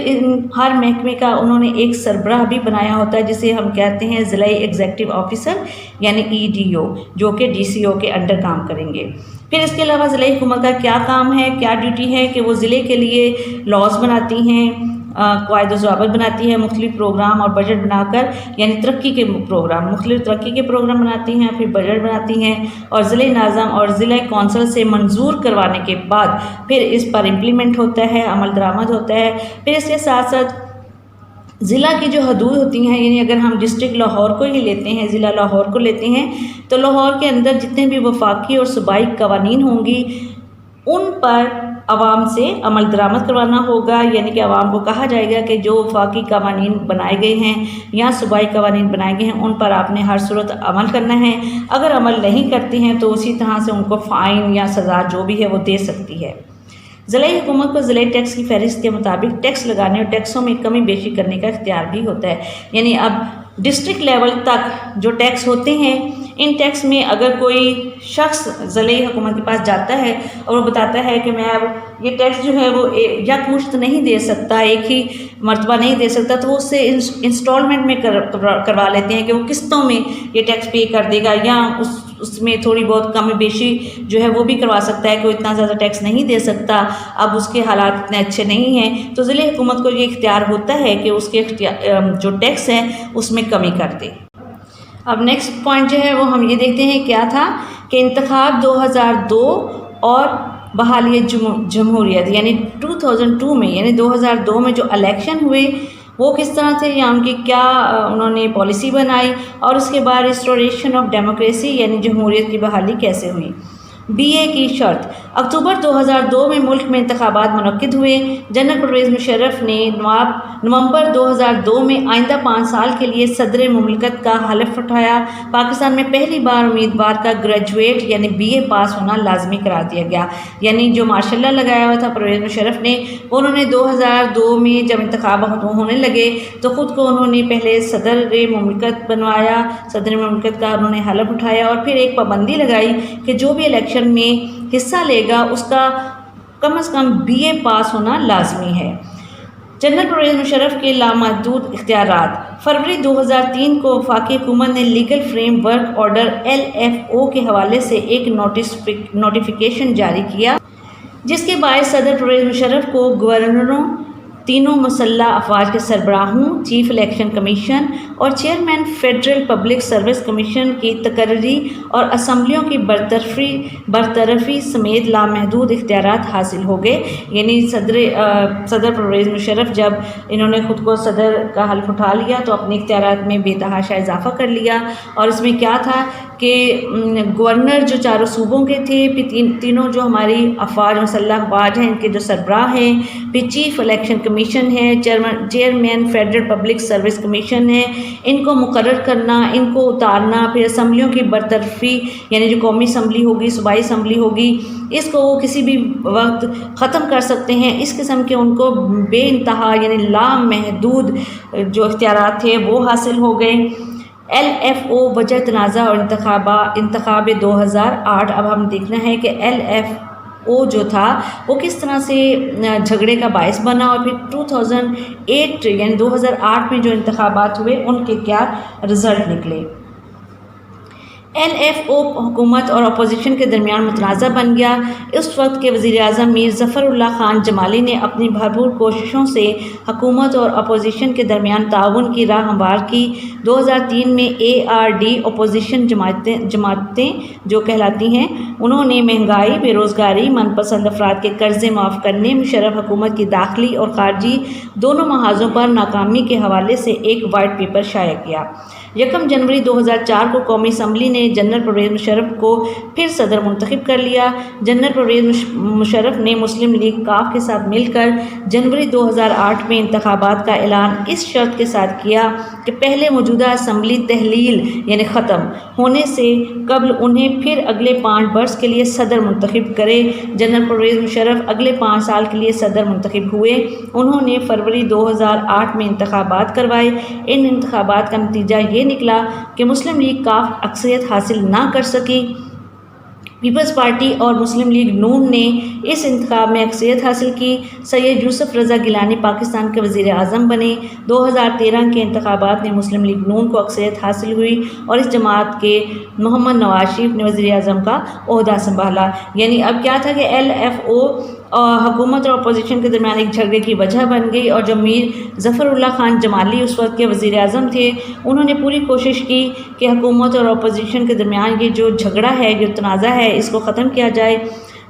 ہر محکمے کا انہوں نے ایک سربراہ بھی بنایا ہوتا ہے جسے ہم کہتے ہیں ضلعی ایگزیکٹو آفیسر یعنی EDO، جو کہ DCO کے انڈر کام کریں گے۔ پھر اس کے علاوہ ضلعی حکومت کا کیا کام ہے، کیا ڈیوٹی ہے کہ وہ ضلع کے لیے لاز بناتی ہیں، قواعد و ضوابط بناتی ہے، مختلف پروگرام اور بجٹ بنا کر، یعنی ترقی کے پروگرام، مختلف ترقی کے پروگرام بناتی ہیں، پھر بجٹ بناتی ہیں اور ضلعی ناظم اور ضلع کونسل سے منظور کروانے کے بعد پھر اس پر امپلیمنٹ ہوتا ہے، عمل درآمد ہوتا ہے۔ پھر اس کے ساتھ ساتھ ضلع کی جو حدود ہوتی ہیں، یعنی اگر ہم ڈسٹرکٹ لاہور کو ہی لیتے ہیں، ضلع لاہور کو لیتے ہیں، تو لاہور کے اندر جتنے بھی وفاقی اور صوبائی قوانین ہوں گی ان پر عوام سے عمل درآمد کروانا ہوگا۔ یعنی کہ عوام کو کہا جائے گا کہ جو وفاقی قوانین بنائے گئے ہیں یا صوبائی قوانین بنائے گئے ہیں ان پر آپ نے ہر صورت عمل کرنا ہے۔ اگر عمل نہیں کرتے ہیں تو اسی طرح سے ان کو فائن یا سزا جو بھی ہے وہ دے سکتی ہے۔ ضلعی حکومت کو ضلعی ٹیکس کی فہرست کے مطابق ٹیکس لگانے اور ٹیکسوں میں کمی بیشی کرنے کا اختیار بھی ہوتا ہے۔ یعنی اب ڈسٹرکٹ لیول تک جو ٹیکس ہوتے ہیں ان ٹیکس میں اگر کوئی شخص ضلعی حکومت کے پاس جاتا ہے اور وہ بتاتا ہے کہ میں اب یہ ٹیکس جو ہے وہ یکمشت نہیں دے سکتا، ایک ہی مرتبہ نہیں دے سکتا، تو وہ اس سے انسٹالمنٹ میں کروا لیتے ہیں کہ وہ قسطوں میں یہ ٹیکس پے کر دے گا، یا اس میں تھوڑی بہت کمی بیشی جو ہے وہ بھی کروا سکتا ہے کہ وہ اتنا زیادہ ٹیکس نہیں دے سکتا، اب اس کے حالات اتنے اچھے نہیں ہیں، تو ضلعی حکومت کو یہ اختیار ہوتا ہے کہ اس کے جو ٹیکس ہے اس میں کمی کر دے۔ اب نیکسٹ پوائنٹ جو ہے وہ ہم یہ دیکھتے ہیں کیا تھا کہ انتخاب 2002 اور بحالی جمہوریت یعنی 2002 میں، یعنی 2002 میں جو الیکشن ہوئے وہ کس طرح تھے یا ان کی کیا انہوں نے پالیسی بنائی، اور اس کے بعد ریسٹوریشن آف ڈیموکریسی یعنی جمہوریت کی بحالی کیسے ہوئی۔ BA کی شرط: اکتوبر 2002 میں ملک میں انتخابات منعقد ہوئے۔ جنرل پرویز مشرف نے نومبر 2002 میں آئندہ 5 سال کے لیے صدر مملکت کا حلف اٹھایا۔ پاکستان میں پہلی بار امیدوار کا گریجویٹ یعنی BA پاس ہونا لازمی قرار دیا گیا۔ یعنی جو ماشاء اللہ لگایا ہوا تھا پرویز مشرف نے، انہوں نے 2002 میں جب انتخابات ہونے لگے تو خود کو انہوں نے پہلے صدر مملکت بنوایا، صدر مملکت کا انہوں نے حلف اٹھایا اور پھر ایک پابندی لگائی کہ جو بھی الیکشن میں حصہ لے گا اس کا کم از کم BA پاس ہونا لازمی ہے۔ جنرل پرویز مشرف کے لامحدود اختیارات: فروری 2003 کو وفاقی حکومت نے legal frame work order LFO کے حوالے سے ایک نوٹیفیکیشن جاری کیا جس کے باعث صدر پرویز مشرف کو گورنروں، تینوں مسلح افواج کے سربراہوں، چیف الیکشن کمیشن اور chairman federal public service commission کی تقرری اور اسمبلیوں کی برطرفی سمیت لامحدود اختیارات حاصل ہو گئے۔ یعنی صدر پرویز مشرف جب انہوں نے خود کو صدر کا حلف اٹھا لیا تو اپنے اختیارات میں بے تحاشا اضافہ کر لیا، اور اس میں کیا تھا کہ گورنر جو چاروں صوبوں کے تھے، پھر تینوں جو ہماری افواج مسلح افواج ہیں ان کے جو سربراہ ہیں، پھر چیف الیکشن کمیشن ہے، chairman federal public service commission ہے، ان کو مقرر کرنا، ان کو اتارنا، پھر اسمبلیوں کی برطرفی یعنی جو قومی اسمبلی ہوگی، صوبائی اسمبلی ہوگی، اس کو وہ کسی بھی وقت ختم کر سکتے ہیں، اس قسم کے ان کو بے انتہا یعنی لامحدود جو اختیارات تھے وہ حاصل ہو گئے۔ ایل ایف او وجہ تنازع اور انتخاب 2008۔ اب ہم دیکھنا ہے کہ ایل ایف او جو تھا وہ کس طرح سے جھگڑے کا باعث بنا، اور پھر 2008 یعنی 2008 میں جو انتخابات ہوئے ان کے کیا رزلٹ نکلے۔ ایل ایف او حکومت اور اپوزیشن کے درمیان متنازع بن گیا۔ اس وقت کے وزیر اعظم میر ظفر اللہ خان جمالی نے اپنی بھرپور کوششوں سے حکومت اور اپوزیشن کے درمیان تعاون کی راہ ہموار کی۔ 2003 میں ARD اپوزیشن جماعتیں جو کہلاتی ہیں، انہوں نے مہنگائی، بے روزگاری، من پسند افراد کے قرضے معاف کرنے، مشرف حکومت کی داخلی اور خارجی دونوں محاذوں پر ناکامی کے حوالے سے ایک وائٹ پیپر شائع کیا۔ 1 جنوری 2004 کو قومی اسمبلی نے جنرل پرویز مشرف کو پھر صدر منتخب کر لیا۔ جنرل پرویز مشرف نے مسلم لیگ کاف کے ساتھ مل کر جنوری 2008 میں انتخابات کا اعلان اس شرط کے ساتھ کیا کہ پہلے موجودہ اسمبلی تحلیل یعنی ختم ہونے سے قبل انہیں پھر اگلے 5 برس کے لیے صدر منتخب کرے۔ جنرل پرویز مشرف اگلے 5 سال کے لیے صدر منتخب ہوئے۔ انہوں نے فروری 2008 میں انتخابات کروائے۔ ان انتخابات کا نتیجہ یہ نکلا کہ مسلم لیگ کاف اکثریت حاصل نہ کر سکی۔ پیپلز پارٹی اور مسلم لیگ نون نے اس انتخاب میں اکثریت حاصل کی۔ سید یوسف رضا گیلانی پاکستان کے وزیر اعظم بنے۔ 2013 کے انتخابات میں مسلم لیگ نون کو اکثریت حاصل ہوئی اور اس جماعت کے محمد نواز شریف نے وزیر اعظم کا عہدہ سنبھالا۔ یعنی اب کیا تھا کہ ایل ایف او حکومت اور اپوزیشن کے درمیان ایک جھگڑے کی وجہ بن گئی، اور جو میر ظفر اللہ خان جمالی اس وقت کے وزیر اعظم تھے، انہوں نے پوری کوشش کی کہ حکومت اور اپوزیشن کے درمیان یہ جو جھگڑا ہے، جو تنازع ہے، اس کو ختم کیا جائے۔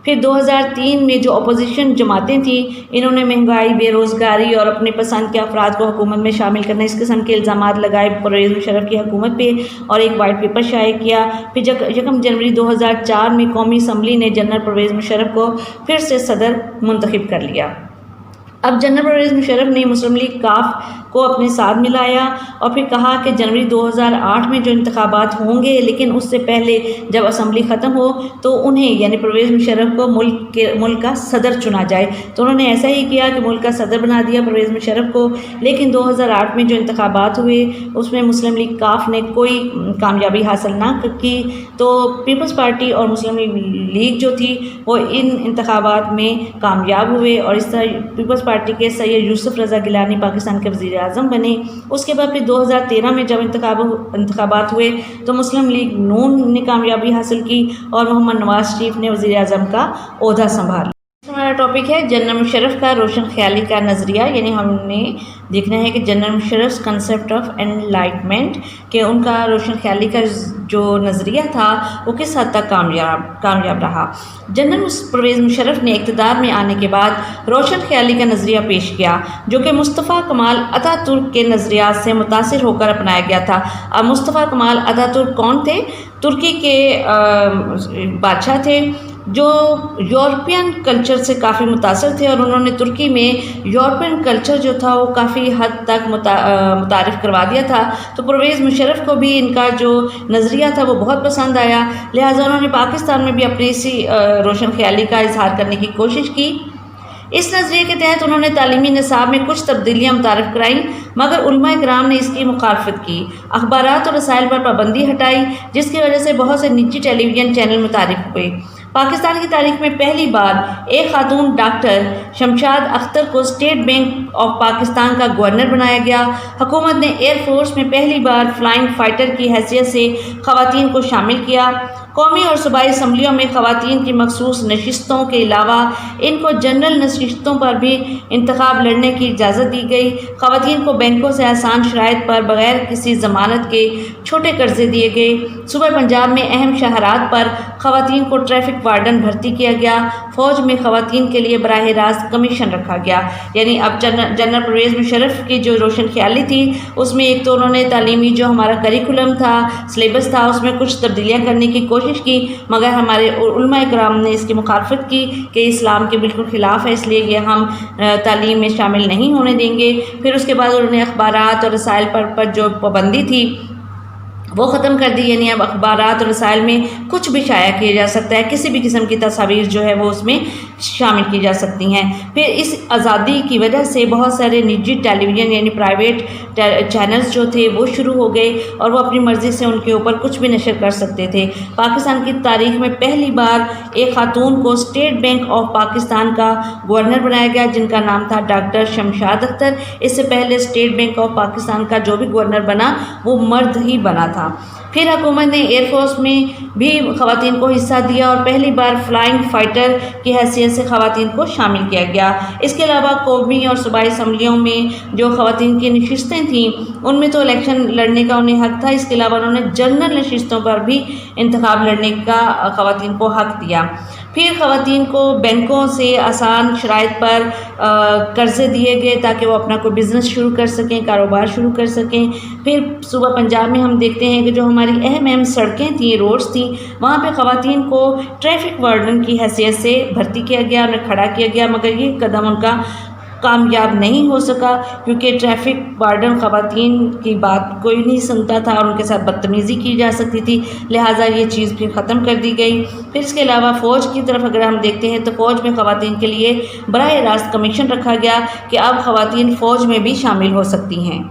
پھر 2003 میں جو اپوزیشن جماعتیں تھیں، انہوں نے مہنگائی، بے روزگاری اور اپنے پسند کے افراد کو حکومت میں شامل کرنا، اس قسم کے الزامات لگائے پرویز مشرف کی حکومت پہ اور ایک وائٹ پیپر شائع کیا۔ پھر 1 جنوری 2004 میں قومی اسمبلی نے جنرل پرویز مشرف کو پھر سے صدر منتخب کر لیا۔ اب جنرل پرویز مشرف نے مسلم لیگ کاف کو اپنے ساتھ ملایا اور پھر کہا کہ جنوری 2008 میں جو انتخابات ہوں گے، لیکن اس سے پہلے جب اسمبلی ختم ہو تو انہیں یعنی پرویز مشرف کو ملک کا صدر چنا جائے۔ تو انہوں نے ایسا ہی کیا کہ ملک کا صدر بنا دیا پرویز مشرف کو۔ لیکن 2008 میں جو انتخابات ہوئے اس میں مسلم لیگ کاف نے کوئی کامیابی حاصل نہ کی، تو پیپلز پارٹی اور مسلم لیگ جو تھی وہ ان انتخابات میں کامیاب ہوئے، اور اس طرح پیپلز پارٹی کے سید یوسف رضا گیلانی پاکستان کے وزیر اعظم بنے۔ اس کے بعد پھر 2013 میں جب انتخابات ہوئے تو مسلم لیگ نون نے کامیابی حاصل کی اور محمد نواز شریف نے وزیر اعظم کا عہدہ سنبھالا۔ ہمارا ٹاپک ہے جنرل مشرف کا روشن خیالی کا نظریہ، یعنی ہم نے دیکھنا ہے کہ general Musharraf concept of enlightenment, کہ ان کا روشن خیالی کا جو نظریہ تھا وہ کس حد تک کامیاب رہا۔ جنرل پرویز مشرف نے اقتدار میں آنے کے بعد روشن خیالی کا نظریہ پیش کیا جو کہ مصطفیٰ کمال اتا ترک کے نظریات سے متاثر ہو کر اپنایا گیا تھا۔ اب مصطفیٰ کمال اتا ترک کون تھے؟ ترکی کے بادشاہ تھے جو یورپین کلچر سے کافی متاثر تھے، اور انہوں نے ترکی میں یورپین کلچر جو تھا وہ کافی حد تک متعارف کروا دیا تھا۔ تو پرویز مشرف کو بھی ان کا جو نظریہ تھا وہ بہت پسند آیا، لہٰذا انہوں نے پاکستان میں بھی اپنی اسی روشن خیالی کا اظہار کرنے کی کوشش کی۔ اس نظریے کے تحت انہوں نے تعلیمی نصاب میں کچھ تبدیلیاں متعارف کرائیں، مگر علماء کرام نے اس کی مخالفت کی۔ اخبارات اور رسائل پر پابندی ہٹائی، جس کی وجہ سے بہت سے نجی ٹیلی ویژن چینل متعارف ہوئے۔ پاکستان کی تاریخ میں پہلی بار ایک خاتون ڈاکٹر شمشاد اختر کو اسٹیٹ بینک آف پاکستان کا گورنر بنایا گیا۔ حکومت نے ایئر فورس میں پہلی بار فلائنگ فائٹر کی حیثیت سے خواتین کو شامل کیا۔ قومی اور صوبائی اسمبلیوں میں خواتین کی مخصوص نشستوں کے علاوہ ان کو جنرل نشستوں پر بھی انتخاب لڑنے کی اجازت دی گئی۔ خواتین کو بینکوں سے آسان شرائط پر بغیر کسی ضمانت کے چھوٹے قرضے دیے گئے۔ صوبہ پنجاب میں اہم شاہراہ پر خواتین کو ٹریفک وارڈن بھرتی کیا گیا۔ فوج میں خواتین کے لیے براہ راست کمیشن رکھا گیا۔ یعنی اب جنرل پرویز مشرف کی جو روشن خیالی تھی اس میں ایک تو انہوں نے تعلیمی جو ہمارا کریکولم تھا، سلیبس تھا، اس میں کچھ تبدیلیاں کرنے کی کوشش کی، مگر ہمارے علماء کرام نے اس کی مخالفت کی کہ اسلام کے بالکل خلاف ہے، اس لیے یہ ہم تعلیم میں شامل نہیں ہونے دیں گے۔ پھر اس کے بعد انہوں نے اخبارات اور رسائل پر جو پابندی تھی وہ ختم کر دی، یعنی اب اخبارات اور رسائل میں کچھ بھی شائع کیا جا سکتا ہے، کسی بھی قسم کی تصاویر جو ہے وہ اس میں شامل کی جا سکتی ہیں۔ پھر اس آزادی کی وجہ سے بہت سارے نجی ٹیلی ویژن یعنی پرائیویٹ چینلز جو تھے وہ شروع ہو گئے اور وہ اپنی مرضی سے ان کے اوپر کچھ بھی نشر کر سکتے تھے۔ پاکستان کی تاریخ میں پہلی بار ایک خاتون کو اسٹیٹ بینک آف پاکستان کا گورنر بنایا گیا جن کا نام تھا ڈاکٹر شمشاد اختر۔ اس سے پہلے اسٹیٹ بینک آف پاکستان کا جو بھی گورنر بنا وہ مرد ہی بنا تھا۔ پھر حکومت نے ایئر فورس میں بھی خواتین کو حصہ دیا اور پہلی بار فلائنگ فائٹر کی حیثیت سے خواتین کو شامل کیا گیا۔ اس کے علاوہ قومی اور صوبائی اسمبلیوں میں جو خواتین کی نشستیں تھیں ان میں تو الیکشن لڑنے کا انہیں حق تھا، اس کے علاوہ انہوں نے جنرل نشستوں پر بھی انتخاب لڑنے کا خواتین کو حق دیا۔ پھر خواتین کو بینکوں سے آسان شرائط پر قرضے دیے گئے تاکہ وہ اپنا کوئی بزنس شروع کر سکیں، کاروبار شروع کر سکیں۔ پھر صوبہ پنجاب میں ہم دیکھتے ہیں کہ جو ہماری اہم سڑکیں تھیں، روڈز تھیں، وہاں پہ خواتین کو ٹریفک وارڈن کی حیثیت سے بھرتی کیا گیا، انہیں کھڑا کیا گیا، مگر یہ قدم ان کا کامیاب نہیں ہو سکا کیونکہ ٹریفک وارڈن خواتین کی بات کوئی نہیں سنتا تھا اور ان کے ساتھ بدتمیزی کی جا سکتی تھی، لہٰذا یہ چیز پھر ختم کر دی گئی۔ پھر اس کے علاوہ فوج کی طرف اگر ہم دیکھتے ہیں تو فوج میں خواتین کے لیے براہ راست کمیشن رکھا گیا کہ اب خواتین فوج میں بھی شامل ہو سکتی ہیں۔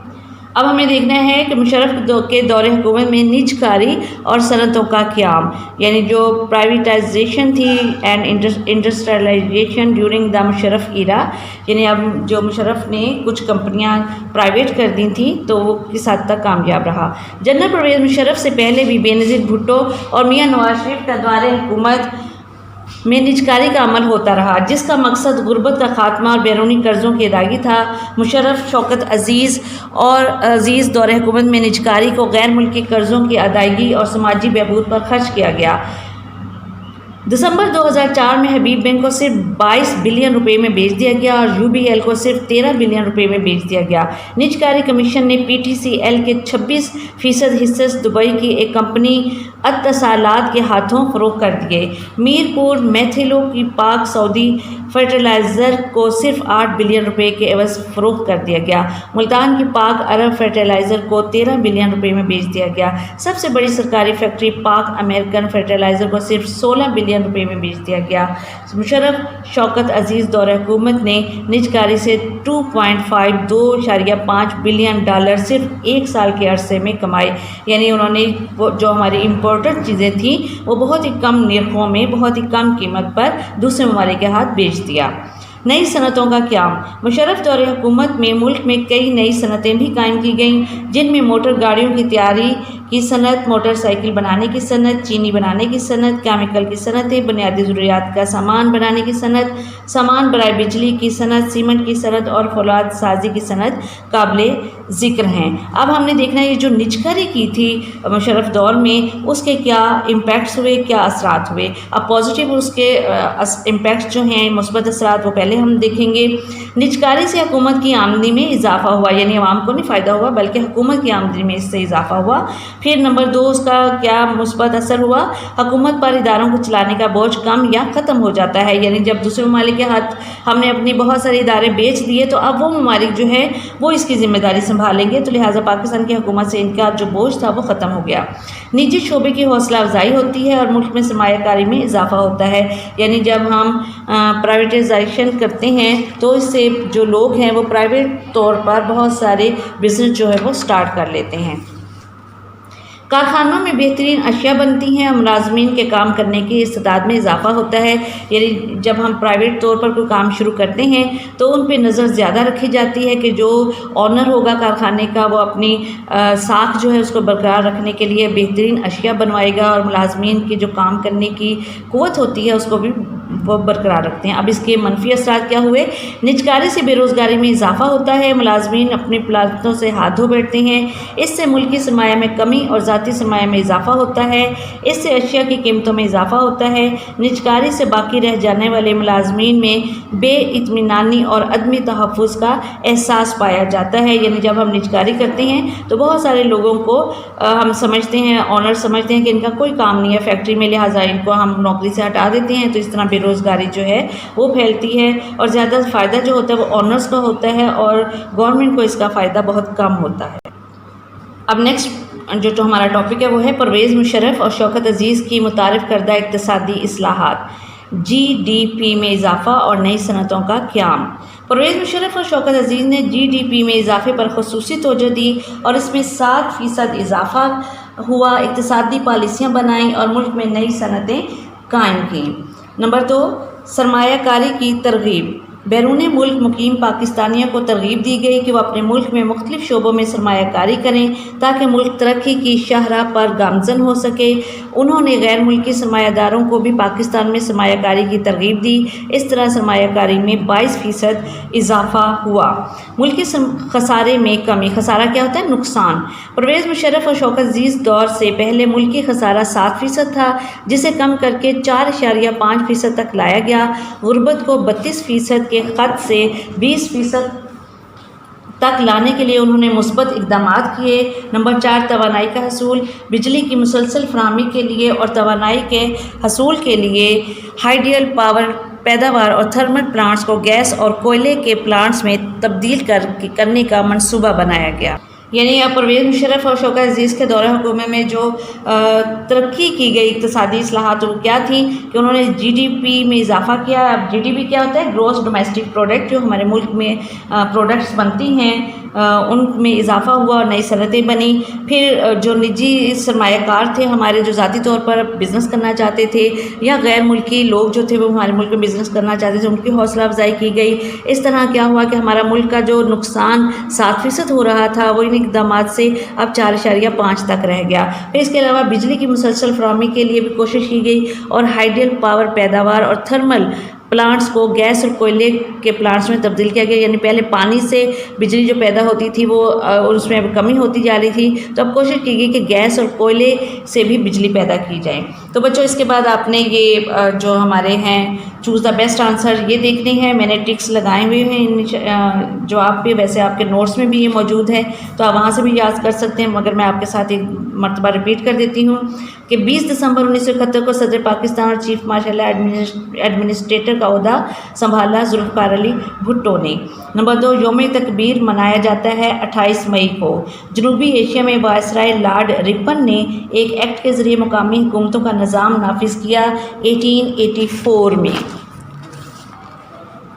اب ہمیں دیکھنا ہے کہ مشرف کے دور حکومت میں نج کاری اور صنعتوں کا قیام، یعنی جو پرائیویٹائزیشن تھی and industrialisation during the Musharraf era, یعنی اب جو مشرف نے کچھ کمپنیاں پرائیویٹ کر دی تھیں تو وہ کس حد تک کامیاب رہا۔ جنرل پرویز مشرف سے پہلے بھی بےنظیر بھٹو اور میاں نواز شریف کا دور حکومت میں نجکاری کا عمل ہوتا رہا جس کا مقصد غربت کا خاتمہ اور بیرونی قرضوں کی ادائیگی تھا۔ مشرف، شوکت عزیز دور حکومت میں نجکاری کو غیر ملکی قرضوں کی ادائیگی اور سماجی بہبود پر خرچ کیا گیا۔ دسمبر 2004 میں حبیب بینک کو صرف 22 بلین روپے میں بیچ دیا گیا اور یو بی ایل کو صرف 13 بلین روپے میں بیچ دیا گیا۔ نجکاری کمیشن نے پی ٹی سی ایل کے 26% حصے دبئی کی ایک کمپنی اتصالات کے ہاتھوں فروخت کر دیے۔ میرپور میتھیلو کی پاک سعودی فرٹیلائزر کو صرف 8 بلین روپے کے عوض فروخت کر دیا گیا۔ ملتان کی پاک عرب فرٹیلائزر کو 13 بلین روپے میں بیچ دیا گیا۔ سب سے بڑی سرکاری فیکٹری پاک امریکن فرٹیلائزر کو صرف 16 بلین روپے میں بیچ دیا گیا۔ مشرف، شوکت عزیز دور حکومت نے نجکاری سے 2.5 بلین ڈالر صرف ایک سال کے عرصے میں کمائے، یعنی انہوں نے جو ہماری امپورٹنٹ چیزیں تھیں وہ بہت ہی کم نرخوں میں بہت ہی کم قیمت پر دوسرے ممالک کے ہاتھ بیچ دیا۔ نئی صنعتوں کا قیام، مشرف دور حکومت میں ملک میں کئی نئی صنعتیں بھی قائم کی گئیں جن میں موٹر گاڑیوں کی تیاری کی صنعت، موٹر سائیکل بنانے کی صنعت، چینی بنانے کی صنعت، کیمیکل کی صنعتیں، بنیادی ضروریات کا سامان بنانے کی صنعت، سامان برائے بجلی کی صنعت، سیمنٹ کی صنعت اور فولاد سازی کی صنعت قابل ذکر ہیں۔ اب ہم نے دیکھنا ہے یہ جو نجکاری کی تھی مشرف دور میں اس کے کیا امپیکٹس ہوئے، کیا اثرات ہوئے۔ اب پازیٹیو اس کے امپیکٹس جو ہیں، مثبت اثرات، وہ پہلے ہم دیکھیں گے۔ نجکاری سے حکومت کی آمدنی میں اضافہ ہوا، یعنی عوام کو نہیں فائدہ ہوا بلکہ حکومت کی آمدنی میں اس سے اضافہ ہوا۔ پھر نمبر 2 اس کا کیا مثبت اثر ہوا، حکومت پر اداروں کو چلانے کا بوجھ کم یا ختم ہو جاتا ہے، یعنی جب دوسرے ممالک کے ہاتھ ہم نے اپنی بہت سارے ادارے بیچ دیے تو اب وہ ممالک جو ہے وہ اس کی ذمہ داری سنبھالیں گے، تو لہٰذا پاکستان کی حکومت سے ان کا جو بوجھ تھا وہ ختم ہو گیا۔ نجی شعبے کی حوصلہ افزائی ہوتی ہے اور ملک میں سرمایہ کاری میں اضافہ ہوتا ہے، یعنی جب ہم پرائیویٹائزیشن کرتے ہیں تو اس سے جو لوگ ہیں وہ پرائیویٹ طور پر بہت سارے بزنس جو ہے وہ سٹارٹ کر لیتے ہیں۔ کارخانوں میں بہترین اشیاء بنتی ہیں اور ملازمین کے کام کرنے کی استعداد میں اضافہ ہوتا ہے، یعنی جب ہم پرائیویٹ طور پر کوئی کام شروع کرتے ہیں تو ان پہ نظر زیادہ رکھی جاتی ہے کہ جو آنر ہوگا کارخانے کا وہ اپنی ساکھ جو ہے اس کو برقرار رکھنے کے لیے بہترین اشیاء بنوائے گا، اور ملازمین کی جو کام کرنے کی قوت ہوتی ہے اس کو بھی وہ برقرار رکھتے ہیں۔ اب اس کے منفی اثرات کیا ہوئے؟ نجکاری سے بے روزگاری میں اضافہ ہوتا ہے، ملازمین اپنی پلاٹوں سے ہاتھ دھو بیٹھتے ہیں، اس سے ملکی سرمایہ میں کمی اور ذاتی سرمایہ میں اضافہ ہوتا ہے، اس سے اشیاء کی قیمتوں میں اضافہ ہوتا ہے۔ نجکاری سے باقی رہ جانے والے ملازمین میں بے اطمینانی اور عدمی تحفظ کا احساس پایا جاتا ہے، یعنی جب ہم نجکاری کرتے ہیں تو بہت سارے لوگوں کو ہم سمجھتے ہیں، آنر سمجھتے ہیں کہ ان کا کوئی کام نہیں ہے فیکٹری میں، لہٰذا ان کو ہم نوکری سے ہٹا دیتے ہیں، تو اس طرح بے روزگاری جو ہے وہ پھیلتی ہے، اور زیادہ فائدہ جو ہوتا ہے وہ آنرز کا ہوتا ہے اور گورنمنٹ کو اس کا فائدہ بہت کم ہوتا ہے۔ اب نیکسٹ جو ہمارا ٹاپک ہے وہ ہے پرویز مشرف اور شوکت عزیز کی متعارف کردہ اقتصادی اصلاحات، GDP میں اضافہ اور نئی صنعتوں کا قیام۔ پرویز مشرف اور شوکت عزیز نے GDP میں اضافے پر خصوصی توجہ دی اور اس میں 7% اضافہ ہوا، اقتصادی پالیسیاں بنائیں اور ملک میں نئی صنعتیں قائم کیں۔ نمبر 2، سرمایہ کاری کی ترغیب۔ بیرون ملک مقیم پاکستانیوں کو ترغیب دی گئی کہ وہ اپنے ملک میں مختلف شعبوں میں سرمایہ کاری کریں تاکہ ملک ترقی کی شاہراہ پر گامزن ہو سکے۔ انہوں نے غیر ملکی سرمایہ داروں کو بھی پاکستان میں سرمایہ کاری کی ترغیب دی، اس طرح سرمایہ کاری میں 22% اضافہ ہوا۔ ملکی خسارے میں کمی۔ خسارہ کیا ہوتا ہے؟ نقصان۔ پرویز مشرف اور شوکت عزیز دور سے پہلے ملکی خسارہ 7% تھا، جسے کم کر کے 4.5% تک لایا گیا۔ غربت کو 32% کے خط سے 20% تک لانے کے لیے انہوں نے مثبت اقدامات کیے۔ نمبر 4، توانائی کا حصول۔ بجلی کی مسلسل فراہمی کے لیے اور توانائی کے حصول کے لیے ہائیڈل پاور پیداوار اور تھرمل پلانٹس کو گیس اور کوئلے کے پلانٹس میں تبدیل کرنے کا منصوبہ بنایا گیا۔ یعنی اب پرویز مشرف اور شوکت عزیز کے دور حکومت میں جو ترقی کی گئی اقتصادی اصلاحات وہ کیا تھیں کہ انہوں نے GDP میں اضافہ کیا۔ اب GDP کیا ہوتا ہے؟ گروس ڈومیسٹک پروڈکٹ، جو ہمارے ملک میں پروڈکٹس بنتی ہیں ان میں اضافہ ہوا اور نئی صنعتیں بنی۔ پھر جو نجی سرمایہ کار تھے ہمارے، جو ذاتی طور پر بزنس کرنا چاہتے تھے یا غیر ملکی لوگ جو تھے وہ ہمارے ملک میں بزنس کرنا چاہتے تھے، ان کی حوصلہ افزائی کی گئی۔ اس طرح کیا ہوا کہ ہمارا ملک کا جو نقصان 7% ہو رہا تھا وہ ان اقدامات سے اب 4.5 تک رہ گیا۔ پھر اس کے علاوہ بجلی کی مسلسل فراہمی کے لیے بھی کوشش کی گئی اور ہائیڈل پاور پیداوار اور تھرمل پلانٹس کو گیس اور کوئلے کے پلانٹس میں تبدیل کیا گیا، یعنی پہلے پانی سے بجلی جو پیدا ہوتی تھی وہ اس میں کمی ہوتی جا رہی تھی، تو اب کوشش کی گئی کہ گیس اور کوئلے سے بھی بجلی پیدا کی جائے۔ تو بچوں اس کے بعد آپ نے یہ جو ہمارے ہیں چوز دا بیسٹ آنسر یہ دیکھنے ہیں، میں نے ٹکس لگائے ہوئے ہیں جو آپ پہ، ویسے آپ کے نوٹس میں بھی یہ موجود ہے تو آپ وہاں سے بھی یاد کر سکتے ہیں، مگر میں آپ کے ساتھ ایک مرتبہ ریپیٹ کر دیتی ہوں کہ 20 دسمبر 1971 کو صدر پاکستان اور چیف مارشل ایڈمنسٹریٹر کا عہدہ سنبھالا ذوالفقار علی بھٹو نے۔ نمبر 2، یوم تکبیر منایا جاتا ہے 28 مئی کو۔ جنوبی ایشیا میں وائسرائے لارڈ رپن نے ایک ایکٹ کے ذریعے مقامی حکومتوں کا نظام نافذ کیا 1884 میں۔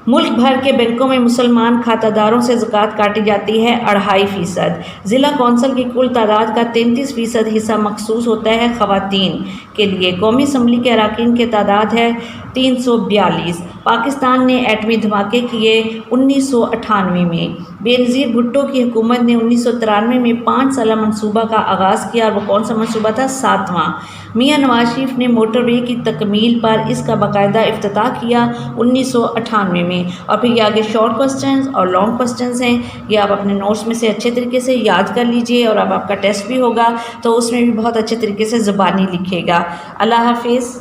ملک بھر کے بینکوں میں مسلمان کھاتہ داروں سے زکوٰۃ کاٹی جاتی ہے 2.5%۔ ضلع کونسل کی کل تعداد کا 33% حصہ مخصوص ہوتا ہے خواتین کے لیے۔ قومی اسمبلی کے اراکین کی تعداد ہے 342۔ پاکستان نے ایٹمی دھماکے کیے 1998 میں۔ بے نظیر بھٹو کی حکومت نے 1993 میں 5 سالہ منصوبہ کا آغاز کیا، اور وہ کون سا منصوبہ تھا؟ 7واں۔ میاں نواز شریف نے موٹر وے کی تکمیل پر اس کا باقاعدہ افتتاح کیا 1998 میں۔ اور پھر یہ آگے شارٹ کوسچنز اور لانگ کوسچنز ہیں، یہ آپ اپنے نوٹس میں سے اچھے طریقے سے یاد کر لیجئے، اور اب آپ کا ٹیسٹ بھی ہوگا تو اس میں بھی بہت اچھے طریقے سے زبانی لکھے گا۔ اللہ حافظ۔